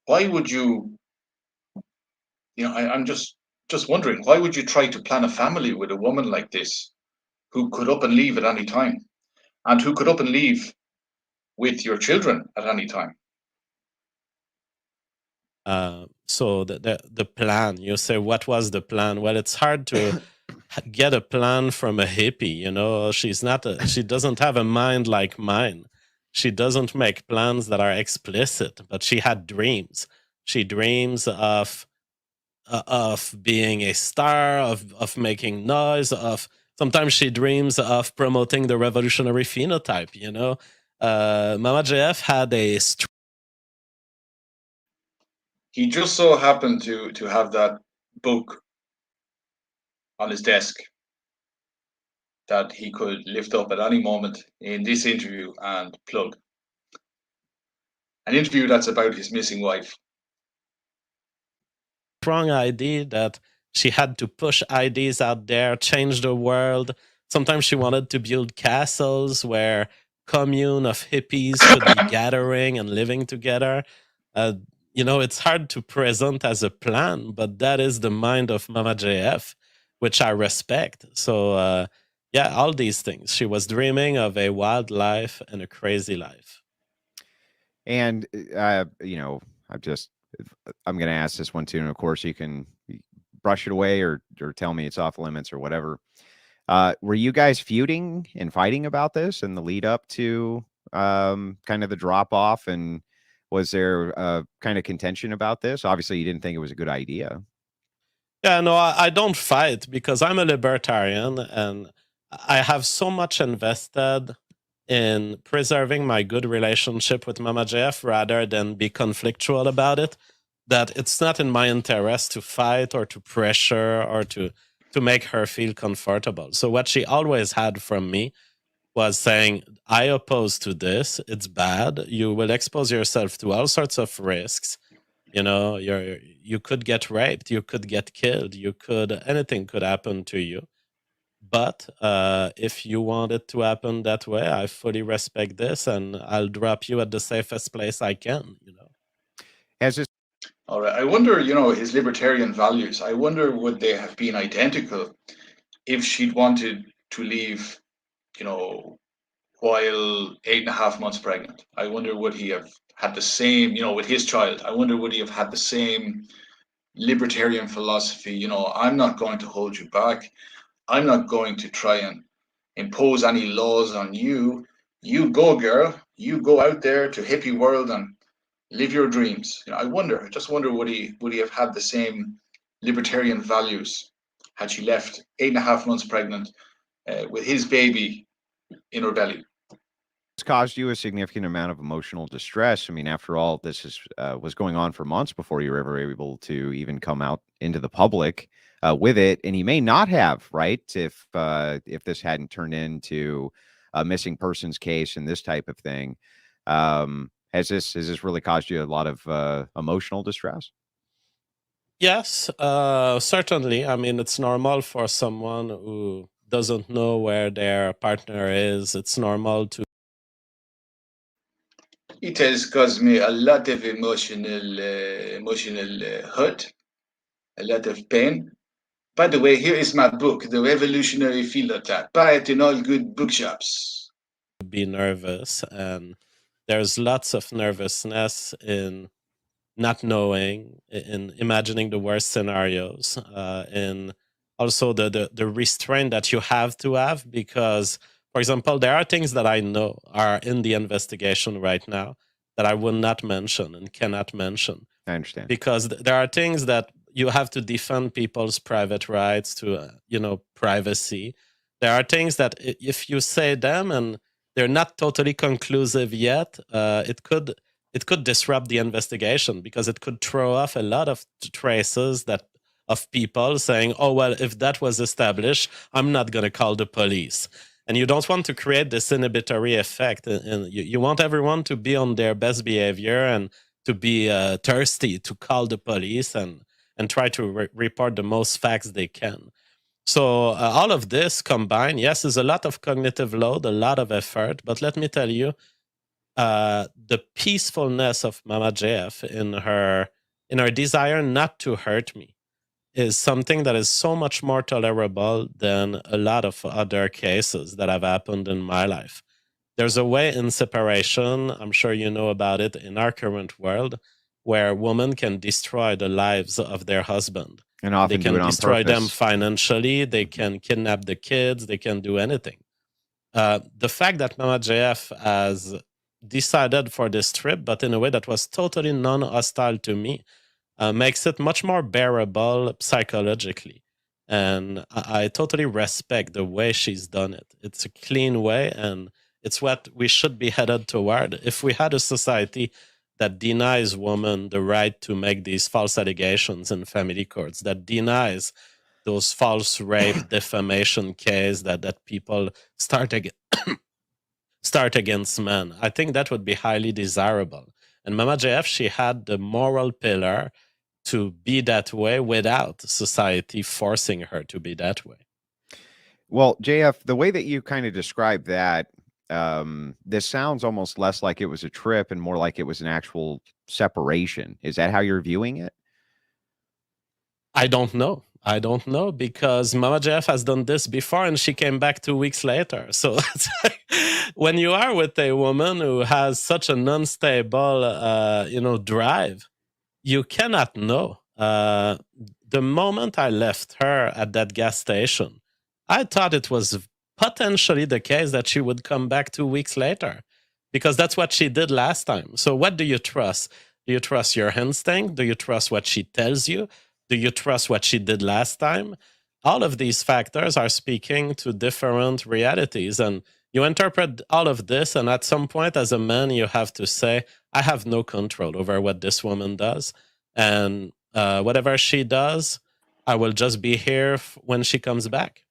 A: Why would you, I'm just wondering, why would you try to plan a family with a woman like this who could up and leave at any time and who could up and leave with your children at any time?
B: So the plan, you say, what was the plan? Well, it's hard to get a plan from a hippie. She doesn't have a mind like mine. She doesn't make plans that are explicit, but she had dreams. She dreams of being a star, of making noise, of sometimes she dreams of promoting the revolutionary phenotype. Mama JF had a
A: He just so happened to have that book on his desk that he could lift up at any moment in this interview and plug. An interview that's about his missing wife.
B: strong idea that she had to push ideas out there, change the world. Sometimes she wanted to build castles where commune of hippies could be gathering and living together. It's hard to present as a plan, but that is the mind of Mama JF, which I respect. So, yeah, all these things. She was dreaming of a wild life and a crazy life.
C: And, I'm going to ask this one too. And of course, you can brush it away or tell me it's off limits or whatever. Were you guys feuding and fighting about this in the lead up to kind of the drop off? And was there kind of contention about this? Obviously, you didn't think it was a good idea.
B: Yeah, no, I don't fight because I'm a libertarian and I have so much invested in preserving my good relationship with Mama JF rather than be conflictual about it, that it's not in my interest to fight or to pressure or to make her feel comfortable. So what she always had from me was saying, I oppose to this. It's bad. You will expose yourself to all sorts of risks. You could get raped, you could get killed, anything could happen to you. But if you want it to happen that way, I fully respect this, and I'll drop you at the safest place I can.
C: Has this?
A: All right. I wonder, his libertarian values. I wonder would they have been identical if she'd wanted to leave, while 8.5 months pregnant. I wonder would he have had the same, with his child. I wonder would he have had the same libertarian philosophy? I'm not going to hold you back. I'm not going to try and impose any laws on you. You go, girl. You go out there to hippie world and live your dreams. I just wonder would he have had the same libertarian values had she left 8.5 months pregnant with his baby in her belly?
C: It's caused you a significant amount of emotional distress. I mean, after all, this was going on for months before you were ever able to even come out into the public with it, and you may not have, right? If this hadn't turned into a missing persons case and this type of thing, has this really caused you a lot of emotional distress?
B: Yes, certainly. I mean, it's normal for someone who doesn't know where their partner is. It's normal to.
A: It has caused me a lot of emotional hurt, a lot of pain. By the way, here is my book, The Revolutionary Phenotype. Buy it in all good bookshops.
B: Be nervous, and there's lots of nervousness in not knowing, in imagining the worst scenarios, in also the restraint that you have to have, because, for example, there are things that I know are in the investigation right now that I will not mention and cannot mention.
C: I understand.
B: Because there are things that you have to defend people's private rights to, privacy. There are things that if you say them and they're not totally conclusive yet, it could disrupt the investigation because it could throw off a lot of traces of people saying, oh, well, if that was established, I'm not going to call the police. And you don't want to create this inhibitory effect. And you want everyone to be on their best behavior and to be thirsty to call the police and and try to report the most facts they can. So all of this combined, yes, is a lot of cognitive load, a lot of effort. But let me tell you, the peacefulness of Mama JF in her desire not to hurt me is something that is so much more tolerable than a lot of other cases that have happened in my life. There's a way in separation, I'm sure you know about it in our current world, where women can destroy the lives of their husband.
C: And often
B: they can
C: do it on
B: destroy them
C: purpose.
B: financially, they can kidnap the kids, they can do anything. The fact that Mama JF has decided for this trip, but in a way that was totally non-hostile to me, makes it much more bearable psychologically. And I totally respect the way she's done it. It's a clean way, and it's what we should be headed toward. If we had a society that denies women the right to make these false allegations in family courts, that denies those false rape defamation case that people start against men, I think that would be highly desirable. And Mama JF, she had the moral pillar to be that way without society forcing her to be that way.
C: Well, JF, the way that you kind of described that, this sounds almost less like it was a trip and more like it was an actual separation. Is that how you're viewing it?
B: I don't know. Because Mama JF has done this before and she came back 2 weeks later. So when you are with a woman who has such an unstable, drive, you cannot know. The moment I left her at that gas station, I thought it was potentially the case that she would come back 2 weeks later, because that's what she did last time. So what do you trust? Do you trust your instinct? Do you trust what she tells you? Do you trust what she did last time? All of these factors are speaking to different realities, and you interpret all of this, and at some point as a man, you have to say, I have no control over what this woman does. And whatever she does, I will just be here when she comes back.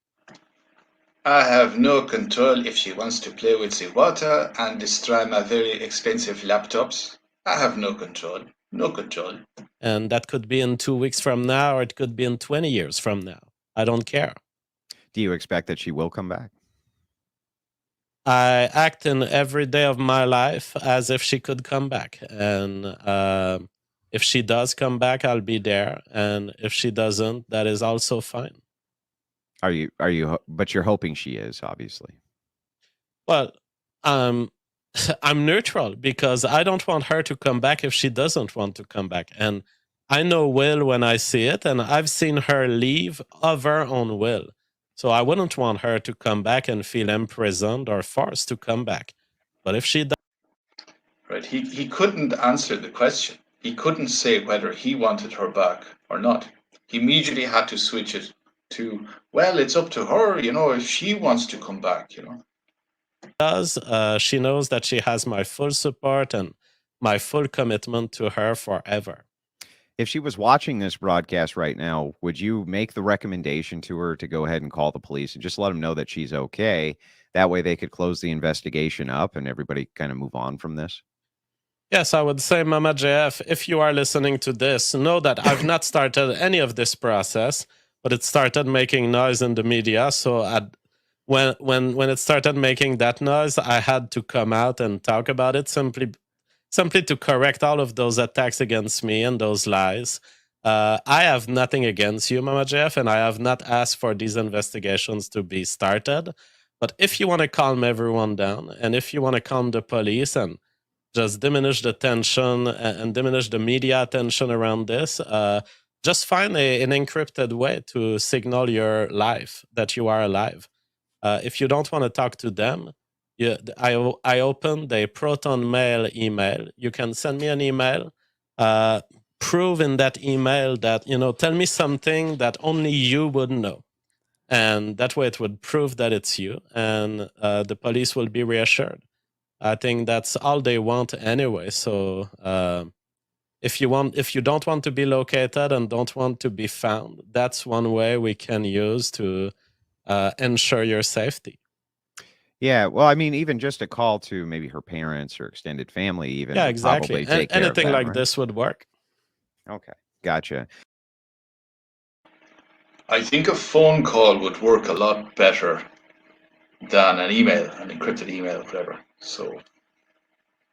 A: I have no control if she wants to play with the water and destroy my very expensive laptops. I have no control. No control.
B: And that could be in 2 weeks from now, or it could be in 20 years from now. I don't care.
C: Do you expect that she will come back?
B: I act in every day of my life as if she could come back. And if she does come back, I'll be there. And if she doesn't, that is also fine.
C: But you're hoping she is, obviously.
B: Well, I'm neutral because I don't want her to come back if she doesn't want to come back. And I know Will when I see it, and I've seen her leave of her own will. So I wouldn't want her to come back and feel imprisoned or forced to come back. But if she does,
A: Right, he couldn't answer the question. He couldn't say whether he wanted her back or not. He immediately had to switch it to, well, it's up to her, if she wants to come back,
B: she knows that she has my full support and my full commitment to her forever.
C: If she was watching this broadcast right now, would you make the recommendation to her to go ahead and call the police and just let them know that she's okay? That way they could close the investigation up and everybody kind of move on from this?
B: Yes, I would say, Mama JF, if you are listening to this, know that I've not started any of this process, but it started making noise in the media. So when it started making that noise, I had to come out and talk about it simply to correct all of those attacks against me and those lies. I have nothing against you, Mama JF, and I have not asked for these investigations to be started. But if you want to calm everyone down, and if you want to calm the police and just diminish the tension and diminish the media attention around this, just find an encrypted way to signal your life that you are alive. If you don't want to talk to them, I opened a Proton Mail email. You can send me an email. Prove in that email that, tell me something that only you would know. And that way it would prove that it's you, and the police will be reassured. I think that's all they want anyway. So if you don't want to be located and don't want to be found, that's one way we can use to ensure your safety.
C: Yeah, well, I mean, even just a call to maybe her parents or extended family, even
B: Yeah, exactly.
C: probably take care of
B: Anything
C: them,
B: like
C: right?
B: this would work.
C: Okay, gotcha.
A: I think a phone call would work a lot better than an email, an encrypted email, whatever. So,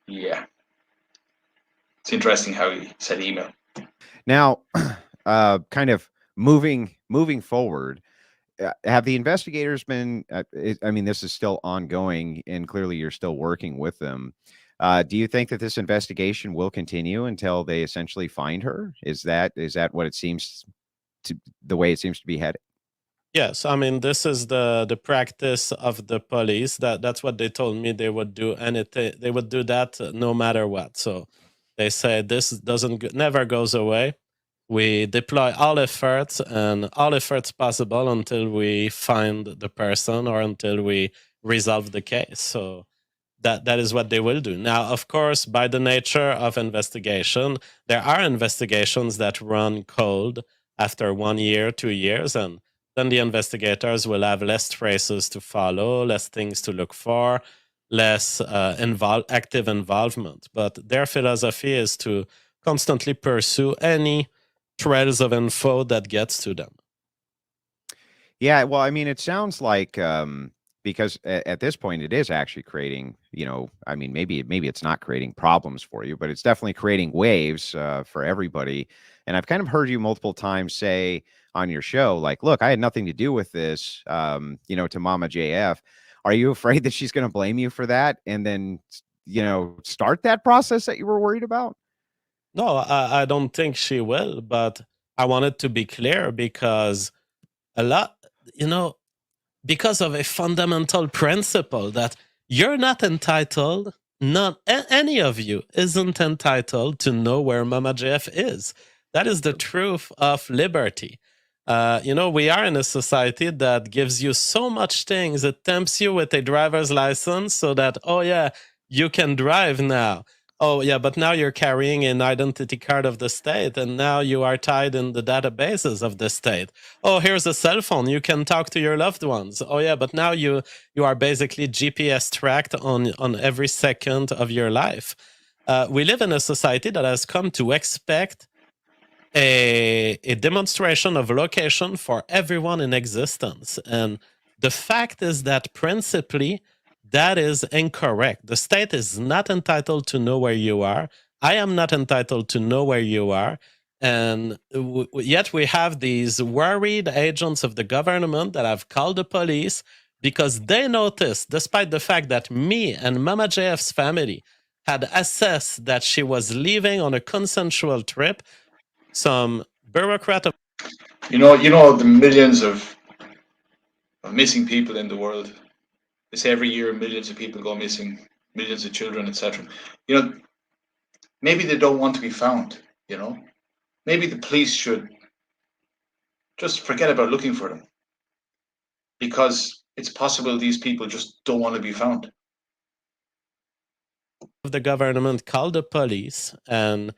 A: yeah, it's interesting how you said email.
C: Now, kind of moving forward, have the investigators been? I mean, this is still ongoing, and clearly you're still working with them. Do you think that this investigation will continue until they essentially find her? Is that what it seems to the way it seems to be headed?
B: Yes, I mean this is the practice of the police. That's what they told me they would do anything. They would do that no matter what. So they say this never goes away. We deploy all efforts and all efforts possible until we find the person or until we resolve the case. So that is what they will do. Now, of course, by the nature of investigation, there are investigations that run cold after 1 year, 2 years, and then the investigators will have less traces to follow, less things to look for, less active involvement. But their philosophy is to constantly pursue any trails of info that gets to them.
C: Yeah, well, I mean, it sounds like because at this point it is actually creating, I mean, maybe it's not creating problems for you, but it's definitely creating waves for everybody. And I've kind of heard you multiple times say on your show, like, look, I had nothing to do with this, to Mama JF. Are you afraid that she's going to blame you for that and then, start that process that you were worried about?
B: No, I don't think she will, but I want it to be clear because a lot, because of a fundamental principle that you're not entitled, not any of you isn't entitled to know where Mama JF is. That is the truth of liberty. We are in a society that gives you so much things. It tempts you with a driver's license so that, oh yeah, you can drive now. Oh yeah, but now you're carrying an identity card of the state, and now you are tied in the databases of the state. Oh, here's a cell phone. You can talk to your loved ones. Oh yeah, but now you are basically GPS tracked on every second of your life. We live in a society that has come to expect a demonstration of location for everyone in existence. And the fact is that principally, that is incorrect. The state is not entitled to know where you are. I am not entitled to know where you are. And yet we have these worried agents of the government that have called the police because they noticed, despite the fact that me and Mama JF's family had assessed that she was leaving on a consensual trip, some bureaucrat.
A: You know the millions of missing people in the world. They say every year millions of people go missing, millions of children, etc. Maybe they don't want to be found. Maybe the police should just forget about looking for them because it's possible these people just don't want to be found.
B: The government called the police and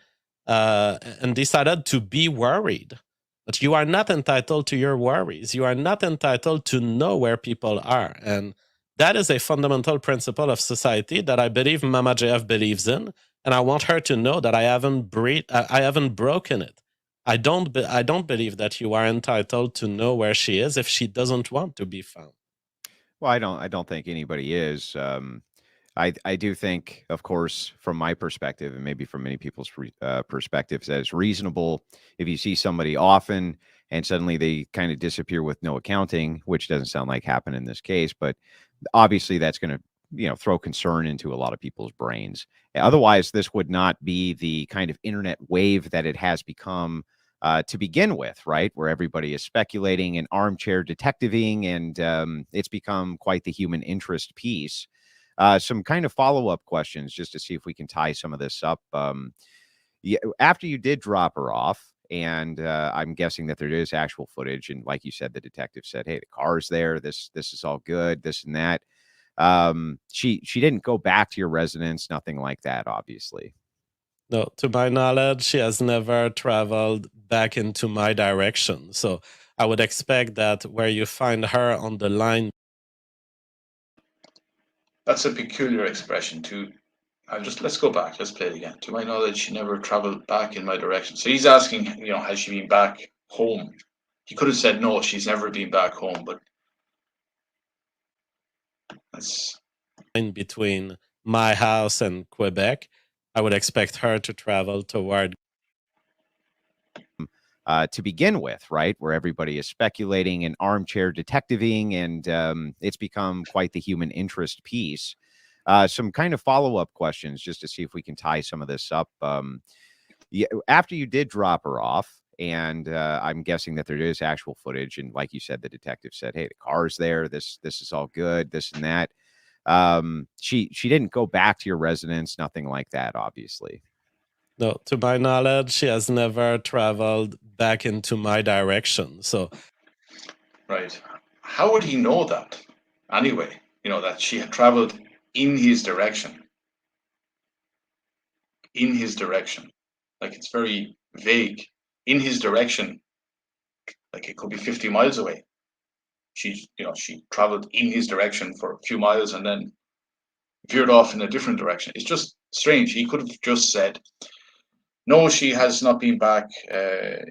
B: decided to be worried. But you are not entitled to your worries. You are not entitled to know where people are. And that is a fundamental principle of society that I believe Mama JF believes in. And I want her to know that I haven't broken it. I don't believe that you are entitled to know where she is if she doesn't want to be found.
C: Well, I don't think anybody is. I do think, of course, from my perspective, and maybe from many people's perspectives, that it's reasonable if you see somebody often and suddenly they kind of disappear with no accounting, which doesn't sound like happened in this case, but obviously that's going to throw concern into a lot of people's brains. Otherwise, this would not be the kind of internet wave that it has become to begin with, right? Where everybody is speculating and armchair detectiving, and it's become quite the human interest piece. Some kind of follow-up questions just to see if we can tie some of this up. After you did drop her off, and I'm guessing that there is actual footage, and like you said, the detective said, "Hey, the car's there. This is all good. This and that." She didn't go back to your residence, nothing like that, obviously.
B: No, to my knowledge, she has never traveled back into my direction. So I would expect that where you find her on the line.
A: That's a peculiar expression too. Let's go back. Let's play it again. To my knowledge, she never traveled back in my direction. So he's asking, has she been back home he could have said no, she's never been back home, but that's
B: in between my house and Quebec, I would expect her to travel toward
C: to begin with, right? Where everybody is speculating and armchair detectiving, and it's become quite the human interest piece. Some kind of follow-up questions just to see if we can tie some of this up. After you did drop her off, and I'm guessing that there is actual footage, and like you said, the detective said, "Hey, the car's there. This is all good. This and that." She didn't go back to your residence, nothing like that, obviously.
B: No, to my knowledge, she has never traveled back into my direction. So,
A: right. How would he know that anyway? That she had traveled in his direction. In his direction. Like, it's very vague. In his direction, like it could be 50 miles away. She traveled in his direction for a few miles and then veered off in a different direction. It's just strange. He could have just said, no, she has not been back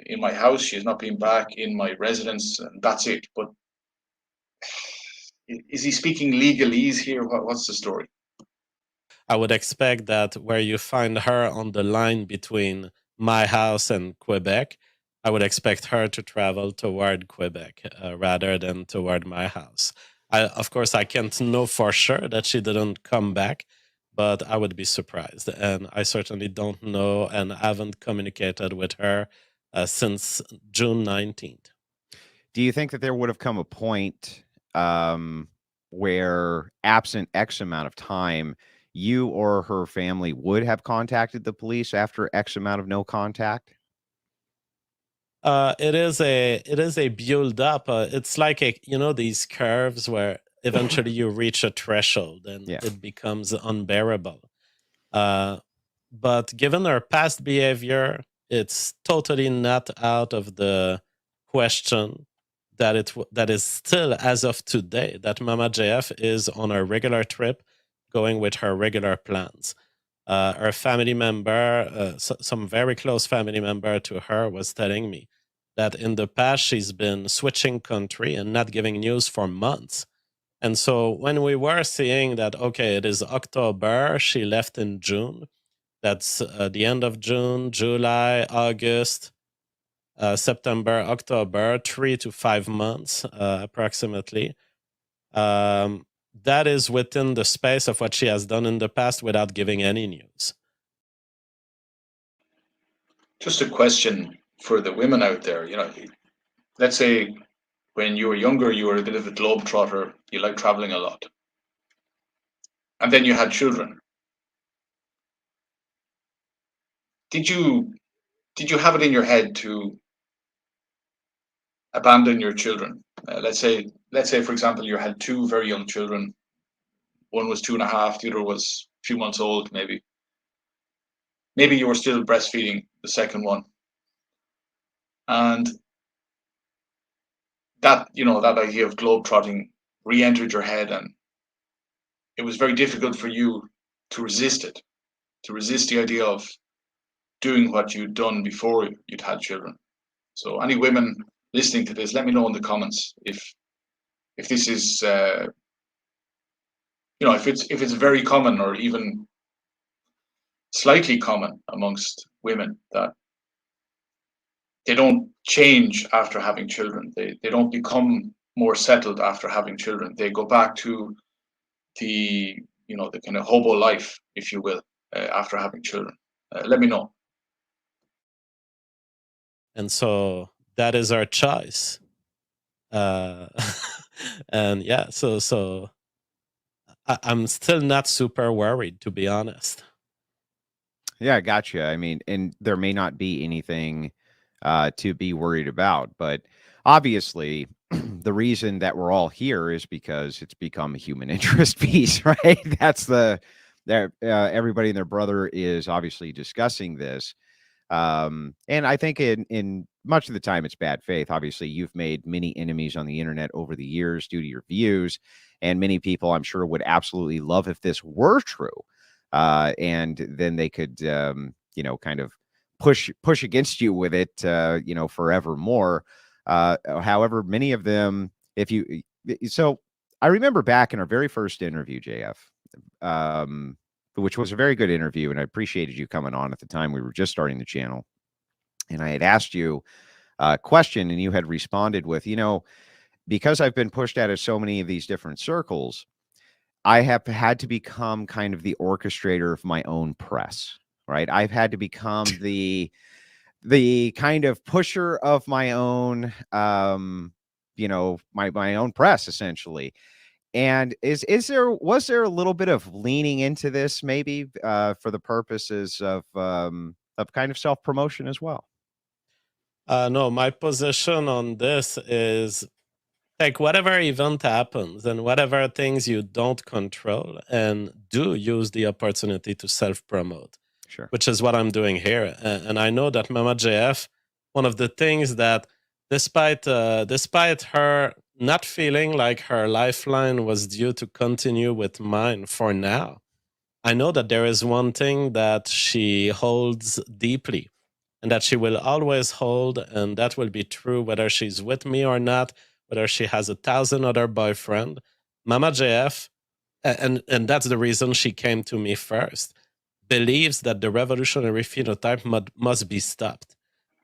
A: in my house. She has not been back in my residence, and that's it. But is he speaking legalese here? What's the story?
B: I would expect that where you find her on the line between my house and Quebec, I would expect her to travel toward Quebec rather than toward my house. Of course, I can't know for sure that she didn't come back, but I would be surprised. And I certainly don't know and haven't communicated with her since June 19th.
C: Do you think that there would have come a point where, absent X amount of time, you or her family would have contacted the police after X amount of no contact?
B: It is a build up. It's like these curves where eventually you reach a threshold and
C: Yeah.
B: it becomes unbearable. But given her past behavior, it's totally not out of the question that is still, as of today, that Mama JF is on a regular trip, going with her regular plans. Her family member, some very close family member to her, was telling me that in the past she's been switching country and not giving news for months. And so when we were seeing that, okay, it is October, she left in June. That's the end of June, July, August, September, October, 3 to 5 months approximately. That is within the space of what she has done in the past without giving any news.
A: Just a question for the women out there. Let's say when you were younger, you were a bit of a globetrotter. You liked traveling a lot. And then you had children. Did you have it in your head to abandon your children? Let's say, for example, you had two very young children. One was 2.5, the other was a few months old, maybe. Maybe you were still breastfeeding the second one. And that idea of globetrotting re-entered your head, and it was very difficult for you to resist it, to resist the idea of doing what you'd done before you'd had children. So any women listening to this, let me know in the comments if this is if it's very common or even slightly common amongst women that they don't change after having children. They don't become more settled after having children. They go back to the the kind of hobo life, if you will, after having children. Let me know.
B: And so that is our choice. And yeah, so I'm still not super worried, to be honest.
C: Yeah, gotcha. I mean, and there may not be anything to be worried about, but obviously, the reason that we're all here is because it's become a human interest piece, right? That's everybody and their brother is obviously discussing this. And I think in much of the time it's bad faith. Obviously, you've made many enemies on the internet over the years due to your views, and many people, I'm sure, would absolutely love if this were true. And then they could, kind of push against you with it, forevermore. However, many of them, so I remember back in our very first interview, JF, which was a very good interview, and I appreciated you coming on at the time. We were just starting the channel, and I had asked you a question, and you had responded with, because I've been pushed out of so many of these different circles, I have had to become kind of the orchestrator of my own press, right? I've had to become the kind of pusher of my own, my own press, essentially. And was there a little bit of leaning into this, maybe for the purposes of kind of self promotion as well?
B: No, my position on this is like whatever event happens and whatever things you don't control, and do use the opportunity to self promote.
C: Sure.
B: Which is what I'm doing here. And I know that Mama JF, one of the things that despite her not feeling like her lifeline was due to continue with mine for now, I know that there is one thing that she holds deeply and that she will always hold, and that will be true whether she's with me or not, whether she has 1,000 other boyfriend. Mama JF, and that's the reason she came to me first, believes that the revolutionary phenotype must be stopped.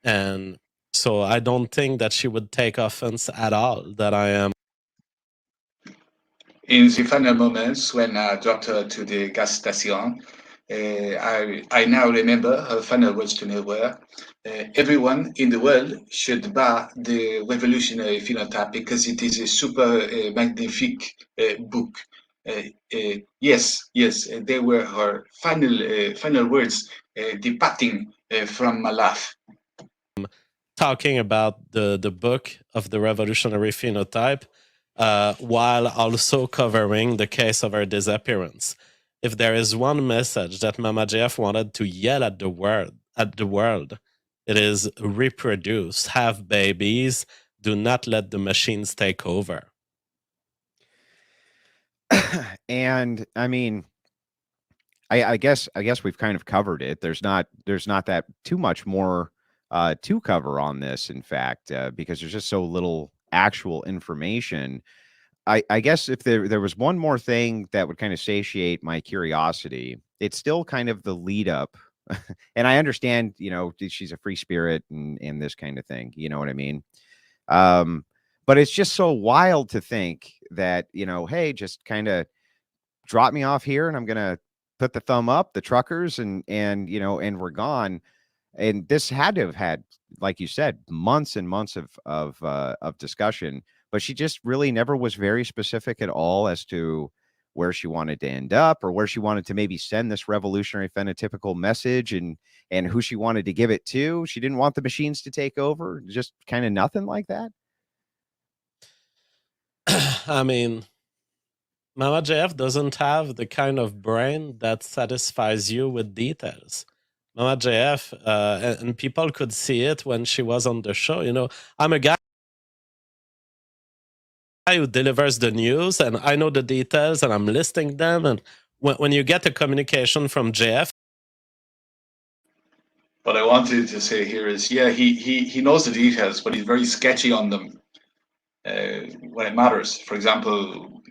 B: And so I don't think that she would take offense at all that I am.
A: In the final moments when I dropped her to the gas station, I now remember her final words to me were, everyone in the world should buy the Revolutionary Phenotype because it is a super magnifique book. Yes, they were her final words, departing from my life.
B: Talking about the book of the revolutionary phenotype, while also covering the case of her disappearance. If there is one message that Mama JF wanted to yell at the world, it is reproduce, have babies, do not let the machines take over.
C: And I mean, I guess we've kind of covered it. There's not that too much more to cover on this, in fact, because there's just so little actual information. I guess if there was one more thing that would kind of satiate my curiosity, it's still kind of the lead up. And I understand, she's a free spirit and this kind of thing. You know what I mean? But it's just so wild to think that, hey, just kind of drop me off here and I'm gonna put the thumb up, the truckers, and we're gone. And this had to have had, like you said, months and months of discussion, but she just really never was very specific at all as to where she wanted to end up or where she wanted to maybe send this revolutionary phenotypical message and who she wanted to give it to. She didn't want the machines to take over, just kind of nothing like that.
B: I mean, Mama JF doesn't have the kind of brain that satisfies you with details. Mama JF, and people could see it when she was on the show. I'm a guy who delivers the news, and I know the details, and I'm listing them. And when you get a communication from JF,
A: what I wanted to say here is, yeah, he knows the details, but he's very sketchy on them when it matters. For example,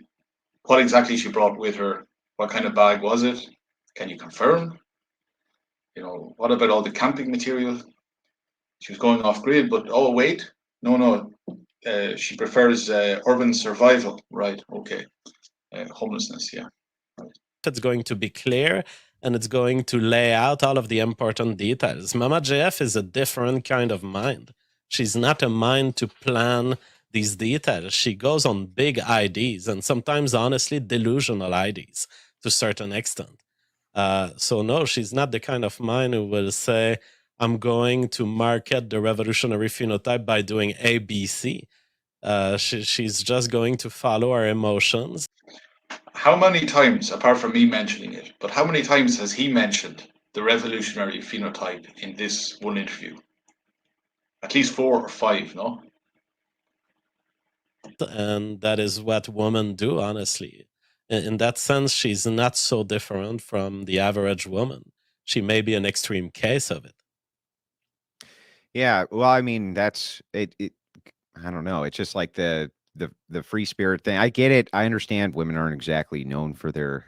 A: what exactly she brought with her? What kind of bag was it? Can you confirm? What about all the camping material? She was going off grid, but oh wait, no, she prefers urban survival, right? Okay, homelessness, yeah.
B: it's going to be clear and it's going to lay out all of the important details. Mama JF is a different kind of mind. She's not a mind to plan these details. She goes on big IDs and sometimes, honestly, delusional IDs to a certain extent. So no, she's not the kind of mind who will say, I'm going to market the revolutionary phenotype by doing ABC. She's just going to follow her emotions.
A: How many times, apart from me mentioning it, but how many times has he mentioned the revolutionary phenotype in this one interview? At least 4 or 5, no?
B: And that is what women do, honestly. In that sense, she's not so different from the average woman. She may be an extreme case of it.
C: Yeah, well, I mean, that's it. I don't know. It's just like the free spirit thing. I get it. I understand women aren't exactly known for their,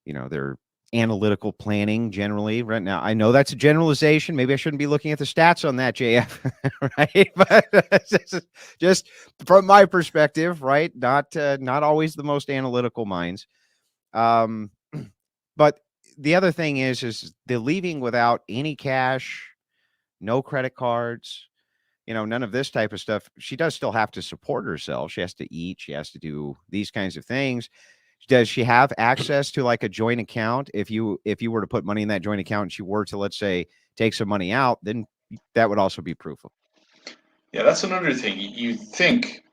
C: their analytical planning generally right now. I know that's a generalization. Maybe I shouldn't be looking at the stats on that, JF, right? But just from my perspective, right? Not always the most analytical minds. But the other thing is the leaving without any cash, no credit cards, none of this type of stuff. She does still have to support herself. She has to eat. She has to do these kinds of things. Does she have access to like a joint account? If you were to put money in that joint account and she were to, let's say, take some money out, then that would also be proof of.
A: Yeah, that's another thing. You think,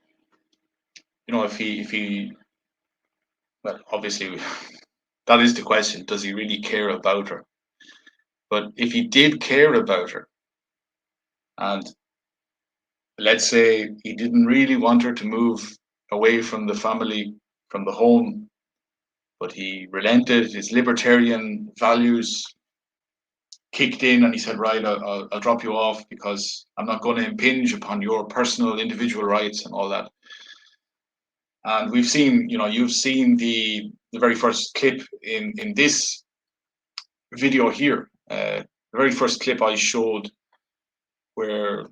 A: if he, well, obviously, that is the question. Does he really care about her? But if he did care about her, and let's say he didn't really want her to move away from the family, from the home, but he relented, his libertarian values kicked in, and he said, right, I'll drop you off because I'm not going to impinge upon your personal individual rights and all that. And we've seen, you've seen the very first clip in this video here. The very first clip I showed where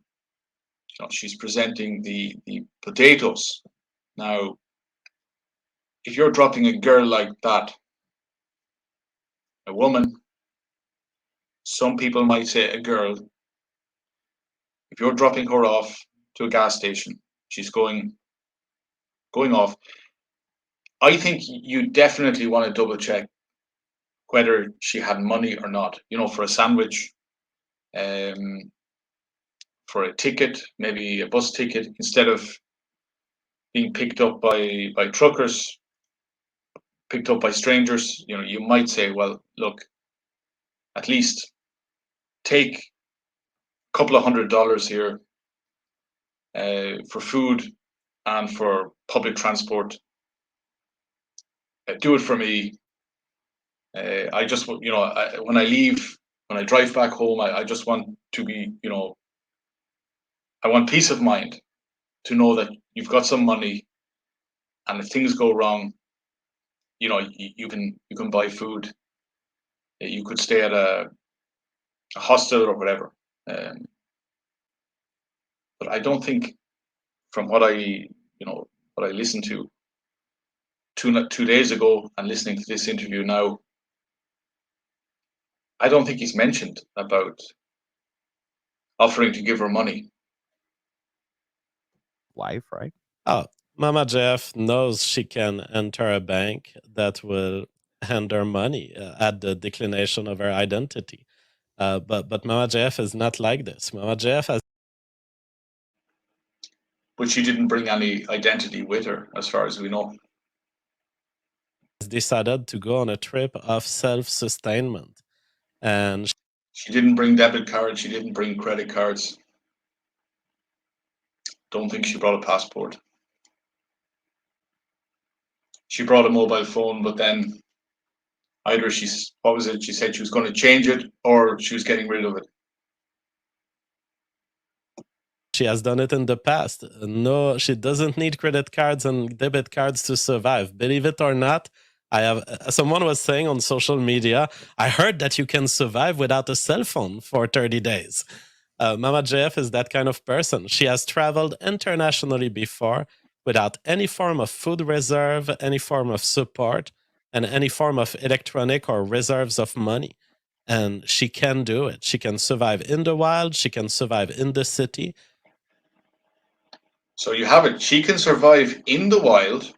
A: she's presenting the potatoes. Now, if you're dropping a girl like that, a woman, some people might say a girl, if you're dropping her off to a gas station, she's going off, I think you definitely want to double check whether she had money or not, for a sandwich, for a ticket, maybe a bus ticket, instead of being picked up by truckers, picked up by strangers. You might say, well, look, at least take a couple of $100 here for food and for public transport. Do it for me. I just, when I leave, when I drive back home, I just want to be, I want peace of mind to know that you've got some money, and if things go wrong, you can buy food. You could stay at a hostel or whatever. But I don't think, from what I listened to two days ago and listening to this interview now, I don't think he's mentioned about offering to give her money.
C: Life, right?
B: Oh, Mama Jeff knows she can enter a bank that will hand her money at the declination of her identity. But Mama Jeff is not like this. Mama Jeff has
A: But she didn't bring any identity with her, as far as we know.
B: decided to go on a trip of self-sustainment. And
A: She didn't bring debit cards. She didn't bring credit cards. Don't think she brought a passport. She brought a mobile phone, but then either she said she was going to change it, or she was getting rid of it.
B: she has done it in the past. No, she doesn't need credit cards and debit cards to survive. Believe it or not, I have someone was saying on social media, I heard that you can survive without a cell phone for 30 days. Mama JF is that kind of person. She has traveled internationally before without any form of food reserve, any form of support, and any form of electronic or reserves of money. And she can do it. She can survive in the wild. She can survive in the city.
A: So you have it. She can survive in the wild.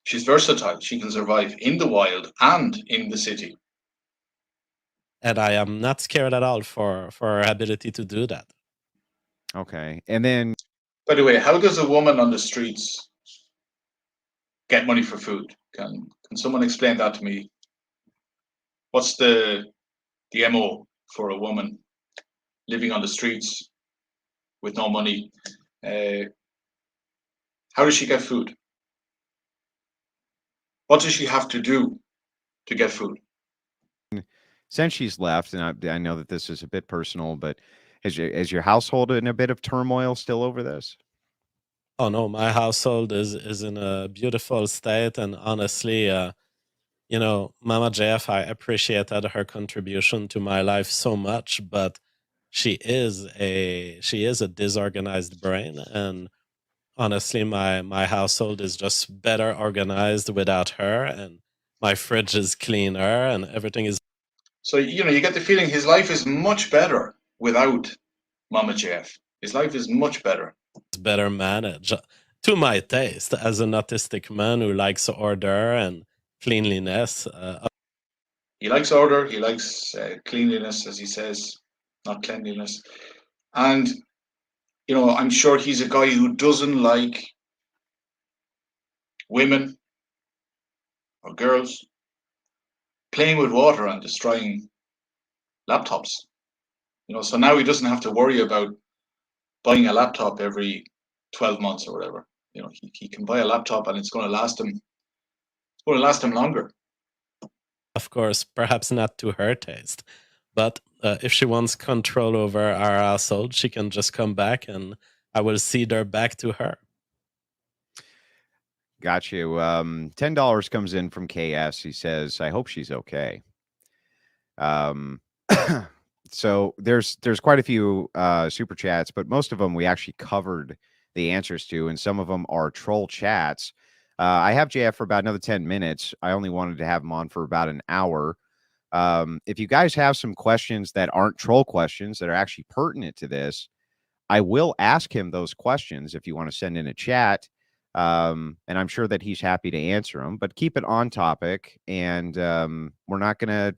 A: She's versatile. She can survive in the wild and in the city.
B: And I am not scared at all for her ability to do that.
C: Okay. And then,
A: by the way, how does a woman on the streets get money for food? Can someone explain that to me? What's the MO for a woman living on the streets with no money? How does she get food? What does she have to do to get food?
C: since she's left, and I know that this is a bit personal, but is your household in a bit of turmoil still over this?
B: Oh no, my household is in a beautiful state, and honestly, Mama JF, I appreciated her contribution to my life so much, but she is a disorganized brain, and honestly, my household is just better organized without her, and my fridge is cleaner, and everything is
A: So, you get the feeling his life is much better without Mama JF. His life is much better.
B: better managed to my taste as an autistic man who likes order and cleanliness.
A: He likes order, he likes cleanliness, as he says, not cleanliness. And, I'm sure he's a guy who doesn't like women or girls playing with water and destroying laptops. So now he doesn't have to worry about buying a laptop every 12 months or whatever. He can buy a laptop and it's going to last him. It's going to last him longer.
B: Of course, perhaps not to her taste, but if she wants control over our household, she can just come back and I will cede her back to her.
C: Got you. $10 comes in from KS. He says, I hope she's okay. So there's quite a few super chats, but most of them we actually covered the answers to, and some of them are troll chats. I have JF for about another 10 minutes. I only wanted to have him on for about an hour. If you guys have some questions that aren't troll questions that are actually pertinent to this, I will ask him those questions if you want to send in a chat. And I'm sure that he's happy to answer them, but keep it on topic. And we're not gonna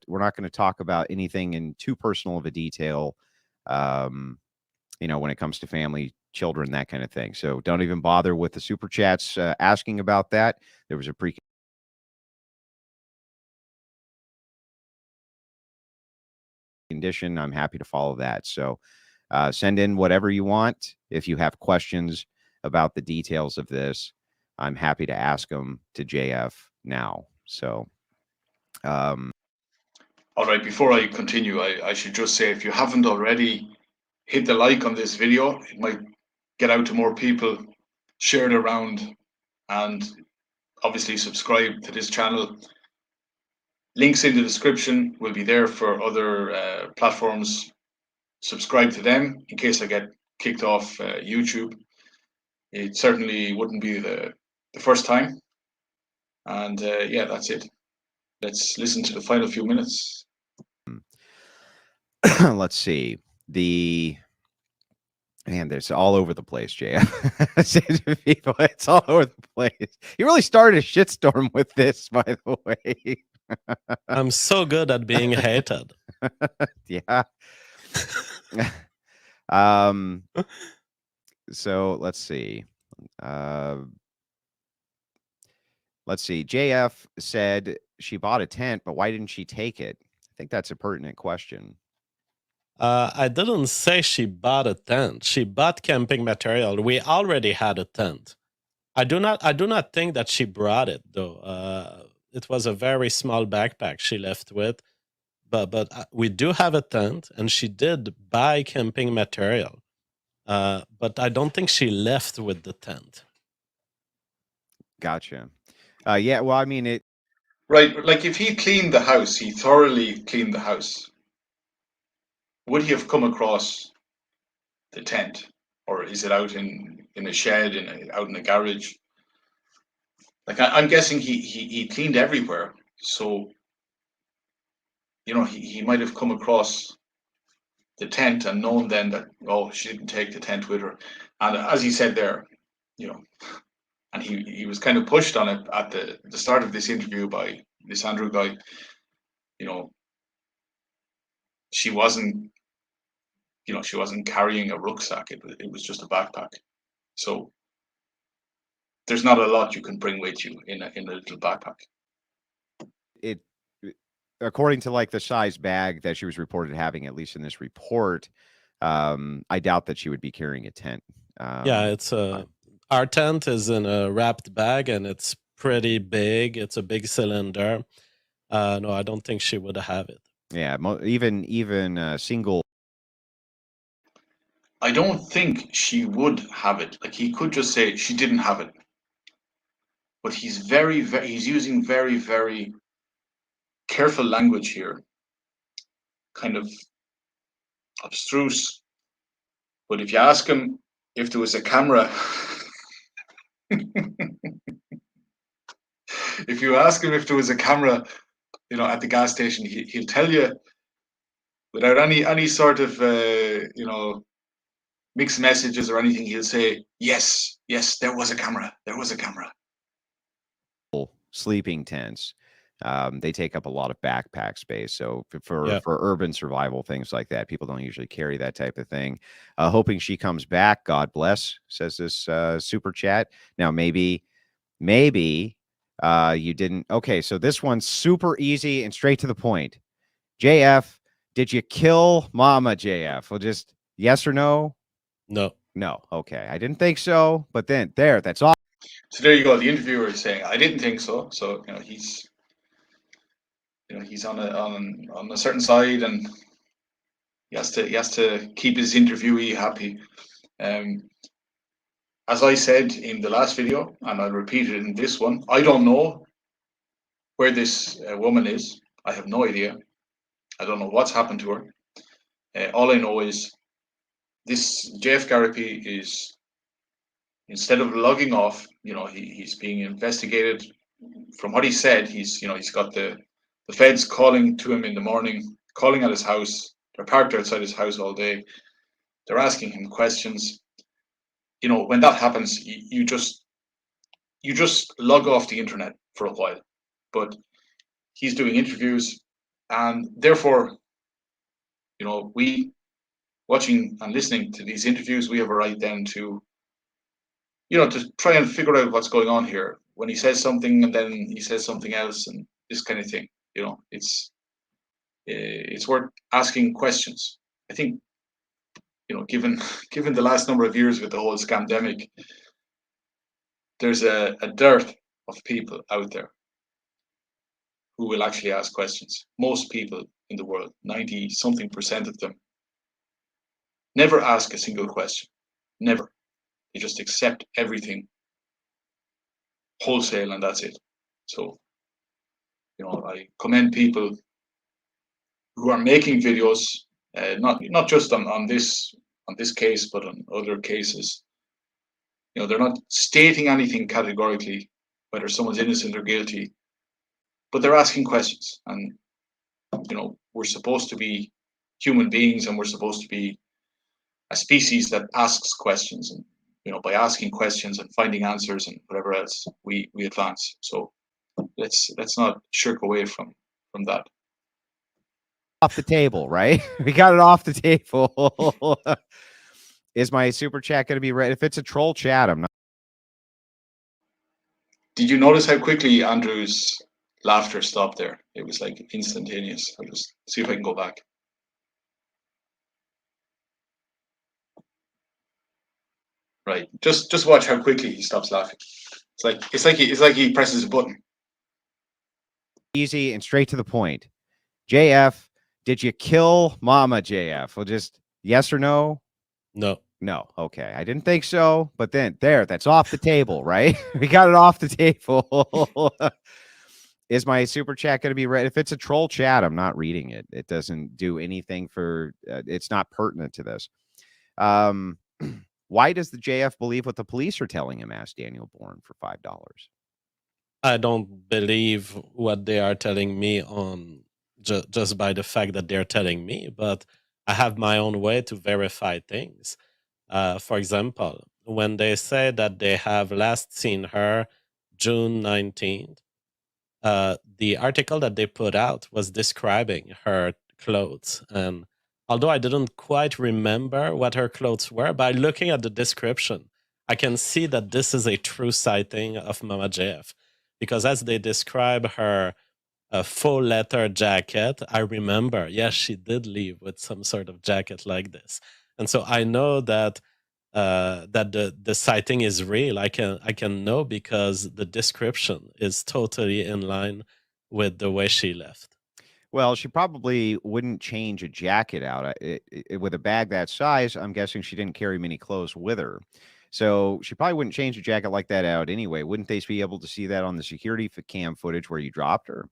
C: talk about anything in too personal of a detail. When it comes to family, children, that kind of thing. So don't even bother with the super chats asking about that. There was a condition. I'm happy to follow that. So send in whatever you want. If you have questions about the details of this, I'm happy to ask them to JF now. So,
A: all right, before I continue, I should just say, if you haven't already, hit the like on this video. It might get out to more people, share it around, and obviously subscribe to this channel. Links in the description will be there for other platforms. Subscribe to them in case I get kicked off YouTube. It certainly wouldn't be the first time. And yeah, that's it. Let's listen to the final few minutes.
C: let's see. There's all over the place, JF. People, it's all over the place. He really started a shitstorm with this, by the way.
B: I'm so good at being hated.
C: Yeah. So let's see. JF said she bought a tent, but why didn't she take it? I think that's a pertinent question.
B: I didn't say she bought a tent. She bought camping material. We already had a tent. I do not think that she brought it though. It was a very small backpack she left with, but we do have a tent, and she did buy camping material. But I don't think she left with the tent.
C: Gotcha. Yeah. Well, I mean it.
A: Right, like if he cleaned the house, he thoroughly cleaned the house, would he have come across the tent, or is it out in a shed, out in a garage? Like I'm guessing he cleaned everywhere, so he might have come across the tent and known then that, oh, she didn't take the tent with her. And as he said there, and he was kind of pushed on it at the start of this interview by this Andrew guy. She wasn't carrying a rucksack. It was just a backpack. So there's not a lot you can bring with you in a little backpack.
C: It, according to like the size bag that she was reported having, at least in this report, I doubt that she would be carrying a tent.
B: Yeah, it's our tent is in a wrapped bag, and it's pretty big. It's a big cylinder. No, I don't think she would have it.
C: Yeah, even single.
A: I don't think she would have it. Like, he could just say she didn't have it. But he's he's using very, very careful language here, kind of abstruse. But if you ask him if there was a camera, if you ask him if there was a camera, at the gas station, he'll tell you without any sort of mixed messages or anything. He'll say, yes, there was a camera. There was a camera.
C: Sleeping tents. They take up a lot of backpack space. So for
B: Yeah.
C: urban survival, things like that, people don't usually carry that type of thing. Hoping she comes back. God bless, says this super chat. Now, maybe you didn't. Okay, so this one's super easy and straight to the point. JF, did you kill Mama JF? Well, just yes or no?
B: No.
C: No. Okay, I didn't think so. But then that's all.
A: So there you go. The interviewer is saying, I didn't think so. So, he's on a certain side, and he has to keep his interviewee happy. As I said in the last video, and I'll repeat it in this one, I don't know where this woman is. I have no idea. I don't know what's happened to her. All I know is this JF Gariepy is, instead of logging off, he's being investigated. From what he said, he's got the feds calling to him in the morning, calling at his house. They're parked outside his house all day. They're asking him questions. When that happens, you just log off the internet for a while. But he's doing interviews, and therefore, we watching and listening to these interviews, we have a right then to try and figure out what's going on here. When he says something and then he says something else, and this kind of thing, it's worth asking questions. I think, given the last number of years with the whole scamdemic, there's a dearth of people out there who will actually ask questions. Most people in the world, 90-something% of them, never ask a single question. Never. They just accept everything wholesale, and that's it. So, I commend people who are making videos, not just on this case, but on other cases. They're not stating anything categorically, whether someone's innocent or guilty, but they're asking questions. And we're supposed to be human beings, and we're supposed to be a species that asks questions. And by asking questions and finding answers and whatever else, we advance. So let's not shirk away from that.
C: Off the table, right? We got it off the table. Is my super chat going to be ready? If it's a troll chat, I'm not.
A: Did you notice how quickly Andrew's laughter stopped there? It was like instantaneous. I'll just see if I can go back. Right. Just watch how quickly he stops laughing. It's like he presses a button.
C: Easy and straight to the point. JF, did you kill Mama JF? Well, just yes or no?
B: No.
C: No. Okay. I didn't think so. But then that's off the table, right? We got it off the table. Is my super chat going to be ready? If it's a troll chat, I'm not reading it. It doesn't do anything for, it's not pertinent to this. Why does the JF believe what the police are telling him? Asked Daniel Bourne for $5.
B: I don't believe what they are telling me on just by the fact that they're telling me, but I have my own way to verify things. For example, when they say that they have last seen her June 19th, the article that they put out was describing her clothes. And although I didn't quite remember what her clothes were, by looking at the description, I can see that this is a true sighting of Mama JF. Because as they describe her faux leather jacket, I remember, yes, she did leave with some sort of jacket like this. And so I know that that the sighting is real. I can know because the description is totally in line with the way she left.
C: Well, she probably wouldn't change a jacket out. With a bag that size, I'm guessing she didn't carry many clothes with her. So she probably wouldn't change a jacket like that out anyway. Wouldn't they be able to see that on the security cam footage where you dropped her?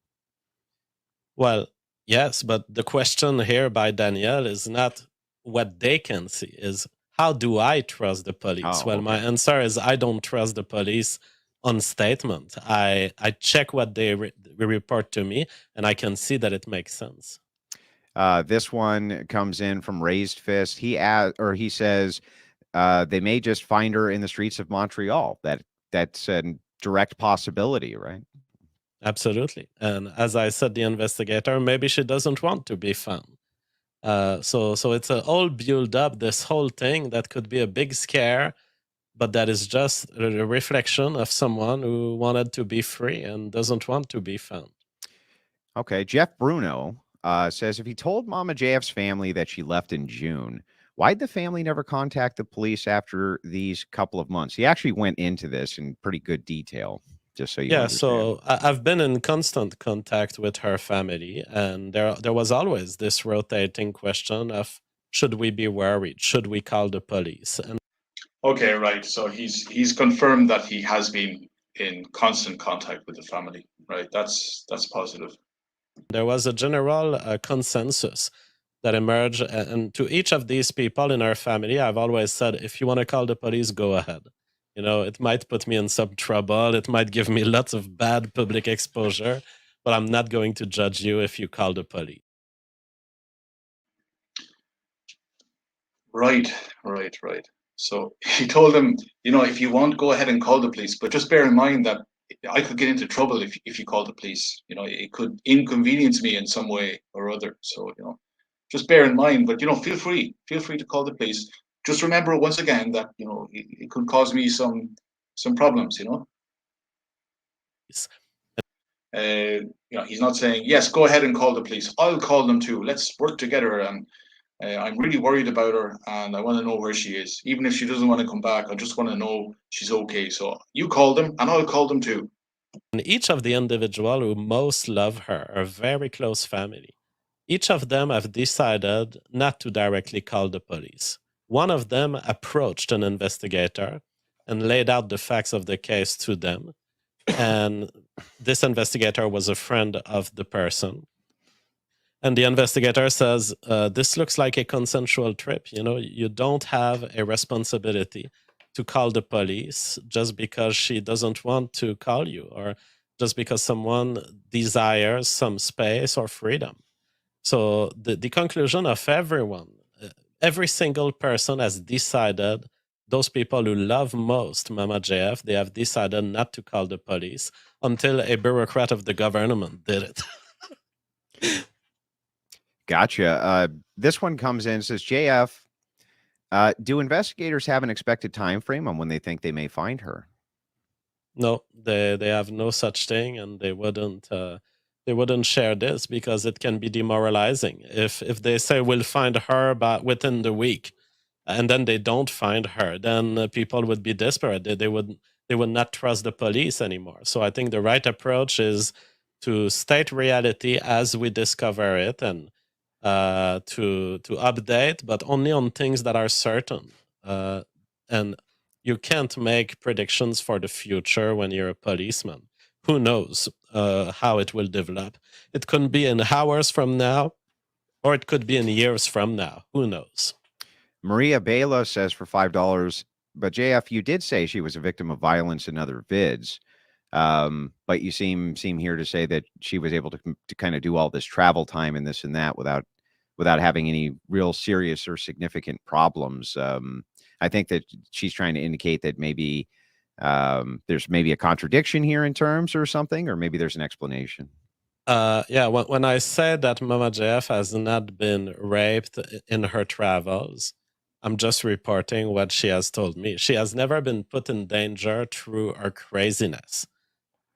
B: Well, yes, but the question here by Danielle is not what they can see, is how do I trust the police?
C: Oh,
B: Well, my
C: okay.
B: answer is I don't trust the police on statement. I check what they report to me, and I can see that it makes sense.
C: This one comes in from Raised Fist. He says they may just find her in the streets of Montreal. That's a direct possibility, right?
B: Absolutely. And as I said, the investigator, maybe she doesn't want to be found. So it's a all build up, this whole thing that could be a big scare, but that is just a reflection of someone who wanted to be free and doesn't want to be found.
C: Okay. Jeff Bruno says if he told Mama JF's family that she left in June, why'd the family never contact the police after these couple of months? He actually went into this in pretty good detail, just so you
B: Yeah,
C: understand.
B: so I've been in constant contact with her family, and there was always this rotating question of should we be worried? Should we call the police? And
A: Okay, right. So he's confirmed that he has been in constant contact with the family, right? That's positive.
B: there was a general consensus that emerged. And to each of these people in our family, I've always said, if you want to call the police, go ahead. You know, it might put me in some trouble. It might give me lots of bad public exposure, but I'm not going to judge you if you call the police.
A: Right, right. So he told him, if you want, go ahead and call the police, but just bear in mind that I could get into trouble if you call the police. It could inconvenience me in some way or other. So, just bear in mind, but feel free to call the police. Just remember once again that, it could cause me some problems, he's not saying, yes, go ahead and call the police. I'll call them too. Let's work together. And I'm really worried about her, and I want to know where she is. Even if she doesn't want to come back, I just want to know she's okay. So you call them, and I'll call them too.
B: And each of the individual who most love her are very close family. Each of them have decided not to directly call the police. One of them approached an investigator and laid out the facts of the case to them. And this investigator was a friend of the person. And the investigator says, this looks like a consensual trip. You don't have a responsibility to call the police just because she doesn't want to call you or just because someone desires some space or freedom. So the conclusion of everyone, every single person has decided, those people who love most Mama JF, they have decided not to call the police until a bureaucrat of the government did it.
C: Gotcha. This one comes in, says JF, do investigators have an expected time frame on when they think they may find her?
B: No, they have no such thing, and they wouldn't share this because it can be demoralizing. If they say we'll find her within the week, and then they don't find her, then people would be desperate. They would not trust the police anymore. So I think the right approach is to state reality as we discover it, and to update, but only on things that are certain. And you can't make predictions for the future when you're a policeman. Who knows how it will develop? It could be in hours from now, or it could be in years from now. Who knows?
C: Maria Bela says for $5, but JF, you did say she was a victim of violence in other vids. But you seem here to say that she was able to kind of do all this travel time and this and that without having any real serious or significant problems. I think that she's trying to indicate that maybe there's maybe a contradiction here in terms or something, or maybe there's an explanation.
B: Yeah, when I said that Mama JF has not been raped in her travels, I'm just reporting what she has told me. She has never been put in danger through her craziness.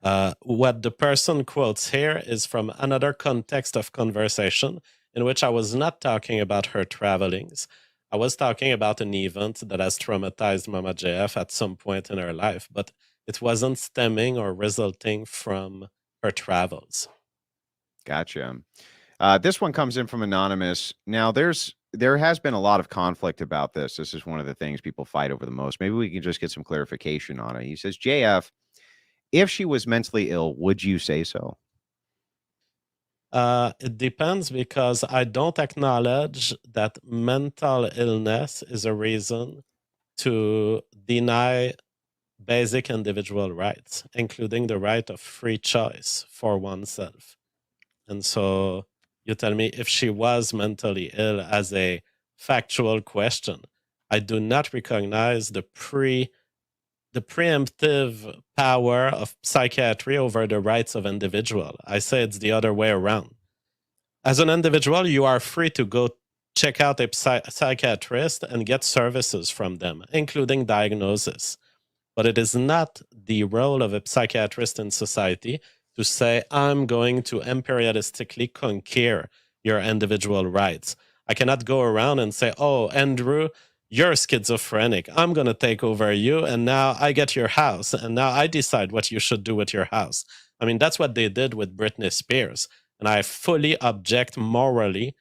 B: What the person quotes here is from another context of conversation in which I was not talking about her travelings. I was talking about an event that has traumatized Mama JF at some point in her life, but it wasn't stemming or resulting from her travels.
C: Gotcha. This one comes in from Anonymous. Now, there has been a lot of conflict about this. This is one of the things people fight over the most. Maybe we can just get some clarification on it. He says, JF, if she was mentally ill, would you say so?
B: It depends, because I don't acknowledge that mental illness is a reason to deny basic individual rights, including the right of free choice for oneself. And so you tell me if she was mentally ill as a factual question. I do not recognize the preemptive power of psychiatry over the rights of individual. I say it's the other way around. As an individual, you are free to go check out a psychiatrist and get services from them, including diagnosis. But it is not the role of a psychiatrist in society to say, I'm going to imperialistically conquer your individual rights. I cannot go around and say, oh, Andrew, you're schizophrenic. I'm going to take over you, and now I get your house, and now I decide what you should do with your house. I mean, that's what they did with Britney Spears. And I fully object morally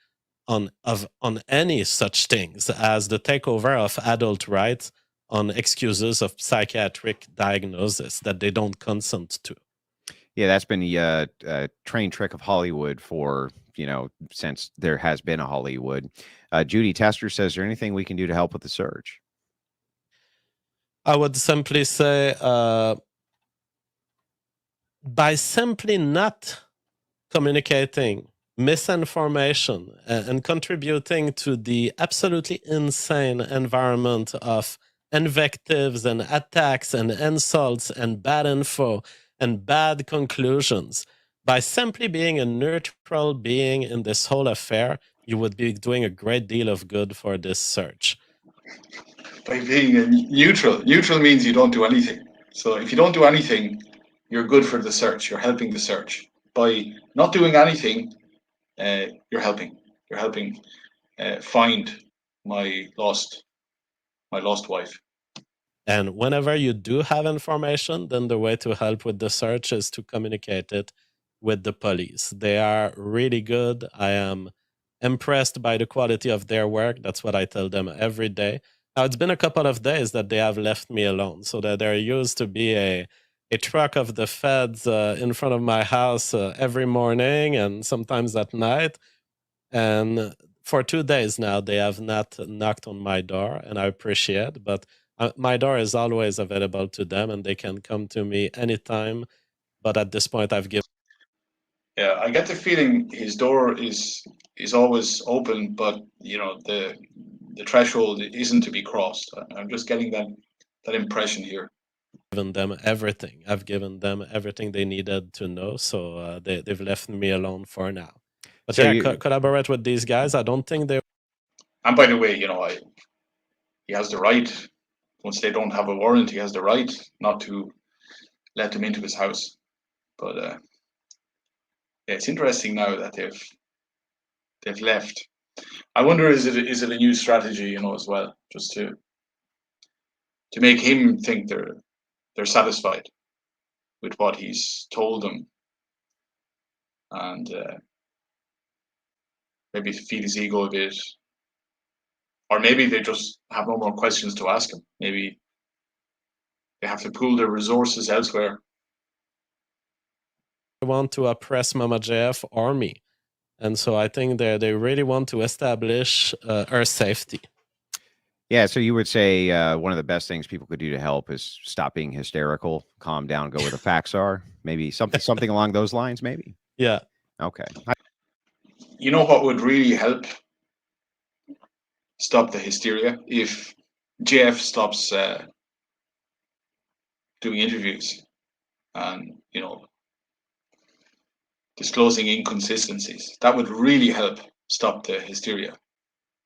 B: on any such things as the takeover of adult rights on excuses of psychiatric diagnosis that they don't consent to.
C: Yeah, that's been the train trick of Hollywood for, since there has been a Hollywood. Judy Tester says, is there anything we can do to help with the search?
B: I would simply say, by simply not communicating misinformation and contributing to the absolutely insane environment of invectives and attacks and insults and bad info and bad conclusions, by simply being a neutral being in this whole affair, you would be doing a great deal of good for this search.
A: By being a neutral means you don't do anything. So if you don't do anything, you're good for the search. You're helping the search. By not doing anything, you're helping. You're helping find my lost wife.
B: And whenever you do have information, then the way to help with the search is to communicate it with the police. They are really good. I am impressed by the quality of their work. That's what I tell them every day. Now, it's been a couple of days that they have left me alone, so that there used to be a truck of the feds in front of my house every morning and sometimes at night. And for 2 days now, they have not knocked on my door, and I appreciate. But my door is always available to them, and they can come to me anytime. But at this point, I've given.
A: Yeah, I get the feeling his door is always open, but the threshold isn't to be crossed. I'm just getting that impression here.
B: Given them everything. I've given them everything they needed to know, so they've left me alone for now. But so yeah, collaborate with these guys. I don't think they.
A: And by the way, he has the right. Once they don't have a warrant, he has the right not to let them into his house. But yeah, it's interesting now that they've left. I wonder, is it a new strategy, as well, just to make him think they're satisfied with what he's told them, and maybe feed his ego a bit, or maybe they just have no more questions to ask him. Maybe they have to pool their resources elsewhere.
B: They want to oppress Mama JF or me, and so I think they really want to establish our safety.
C: Yeah, so you would say one of the best things people could do to help is stop being hysterical, calm down, go where the facts are. Maybe something along those lines, maybe?
B: Yeah.
C: Okay.
A: You know what would really help stop the hysteria? If JF stops doing interviews and, disclosing inconsistencies. That would really help stop the hysteria.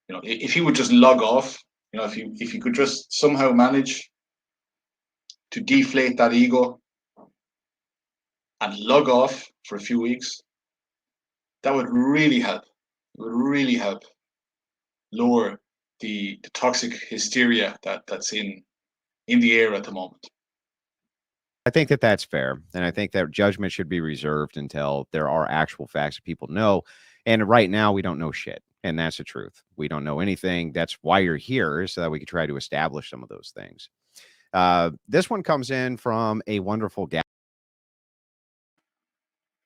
A: If he would just log off, if he could just somehow manage to deflate that ego and log off for a few weeks, that would really help. It would really help lower the toxic hysteria that's in the air at the moment.
C: I think that's fair. And I think that judgment should be reserved until there are actual facts that people know. And right now, we don't know shit. And that's the truth. We don't know anything. That's why you're here, so that we can try to establish some of those things. This one comes in from a wonderful gal.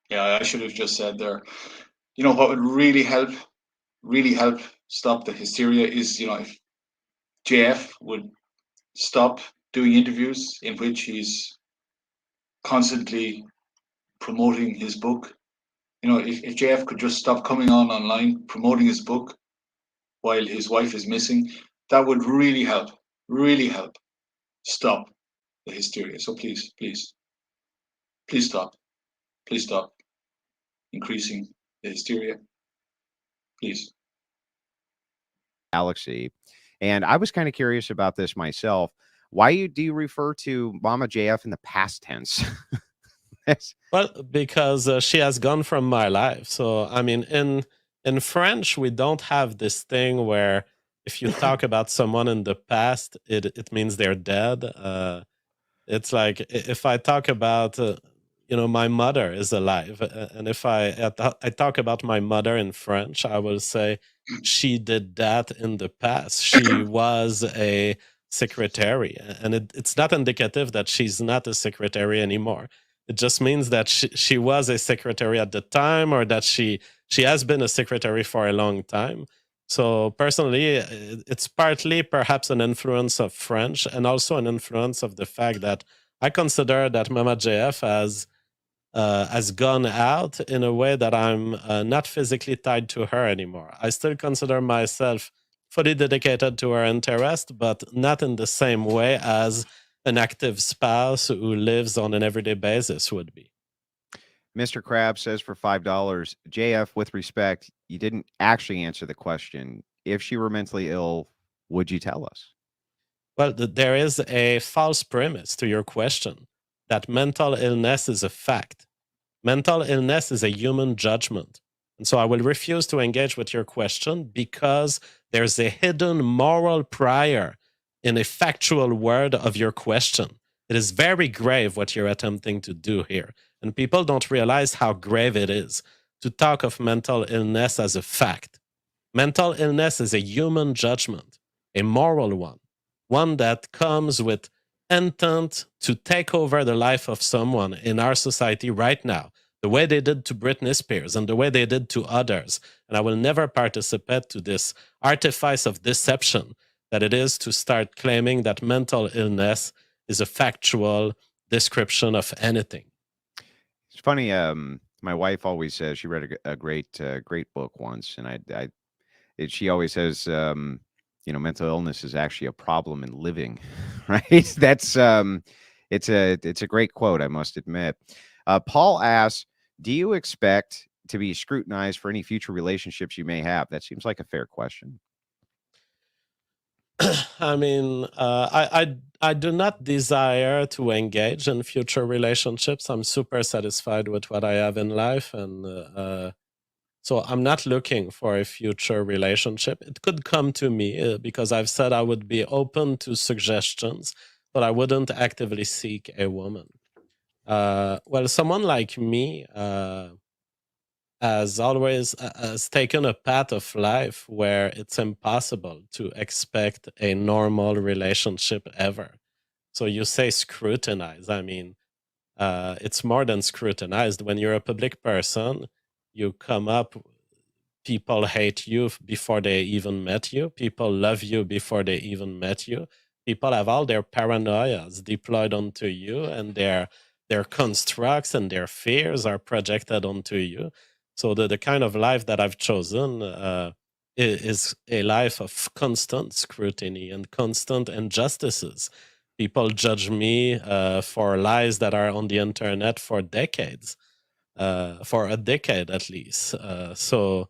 A: Yeah, I should have just said there. What would really help stop the hysteria is, if JF would stop doing interviews in which he's constantly promoting his book. If JF could just stop coming online promoting his book while his wife is missing, that would really help stop the hysteria. So please, please, please stop increasing the hysteria, please.
C: Galaxy. And I was kind of curious about this myself. Why do you refer to Mama JF in the past tense?
B: Well, because she has gone from my life. So, I mean, in French, we don't have this thing where if you talk about someone in the past, it means they're dead. It's like if I talk about, my mother is alive, and if I talk about my mother in French, I will say she did that in the past. She was a secretary, and it's not indicative that she's not a secretary anymore. It just means that she was a secretary at the time, or that she has been a secretary for a long time. So personally, it's partly perhaps an influence of French, and also an influence of the fact that I consider that Mama JF has gone out in a way that I'm not physically tied to her anymore. I still consider myself fully dedicated to her interest, but not in the same way as an active spouse who lives on an everyday basis would be.
C: Mr. Krabs says for $5, JF, with respect, you didn't actually answer the question. If she were mentally ill, would you tell us?
B: Well, there is a false premise to your question that mental illness is a fact. Mental illness is a human judgment. And so I will refuse to engage with your question because there's a hidden moral prior in a factual word of your question. It is very grave what you're attempting to do here. And people don't realize how grave it is to talk of mental illness as a fact. Mental illness is a human judgment, a moral one that comes with intent to take over the life of someone in our society right now, the way they did to Britney Spears and the way they did to others. And I will never participate to this artifice of deception that it is to start claiming that mental illness is a factual description of anything.
C: It's funny. My wife always says she read a great book once, and she always says, mental illness is actually a problem in living, right? That's it's a great quote, I must admit. Paul asks, do you expect to be scrutinized for any future relationships you may have? That seems like a fair question.
B: I mean, I do not desire to engage in future relationships. I'm super satisfied with what I have in life, and so I'm not looking for a future relationship. It could come to me because I've said I would be open to suggestions, but I wouldn't actively seek a woman. Well, someone like me has taken a path of life where it's impossible to expect a normal relationship ever. So you say scrutinize. I mean, it's more than scrutinized. When you're a public person, you come up, people hate you before they even met you. People love you before they even met you. People have all their paranoias deployed onto you, and their constructs and their fears are projected onto you. So the kind of life that I've chosen is a life of constant scrutiny and constant injustices. People judge me for lies that are on the internet for decades, for a decade at least. So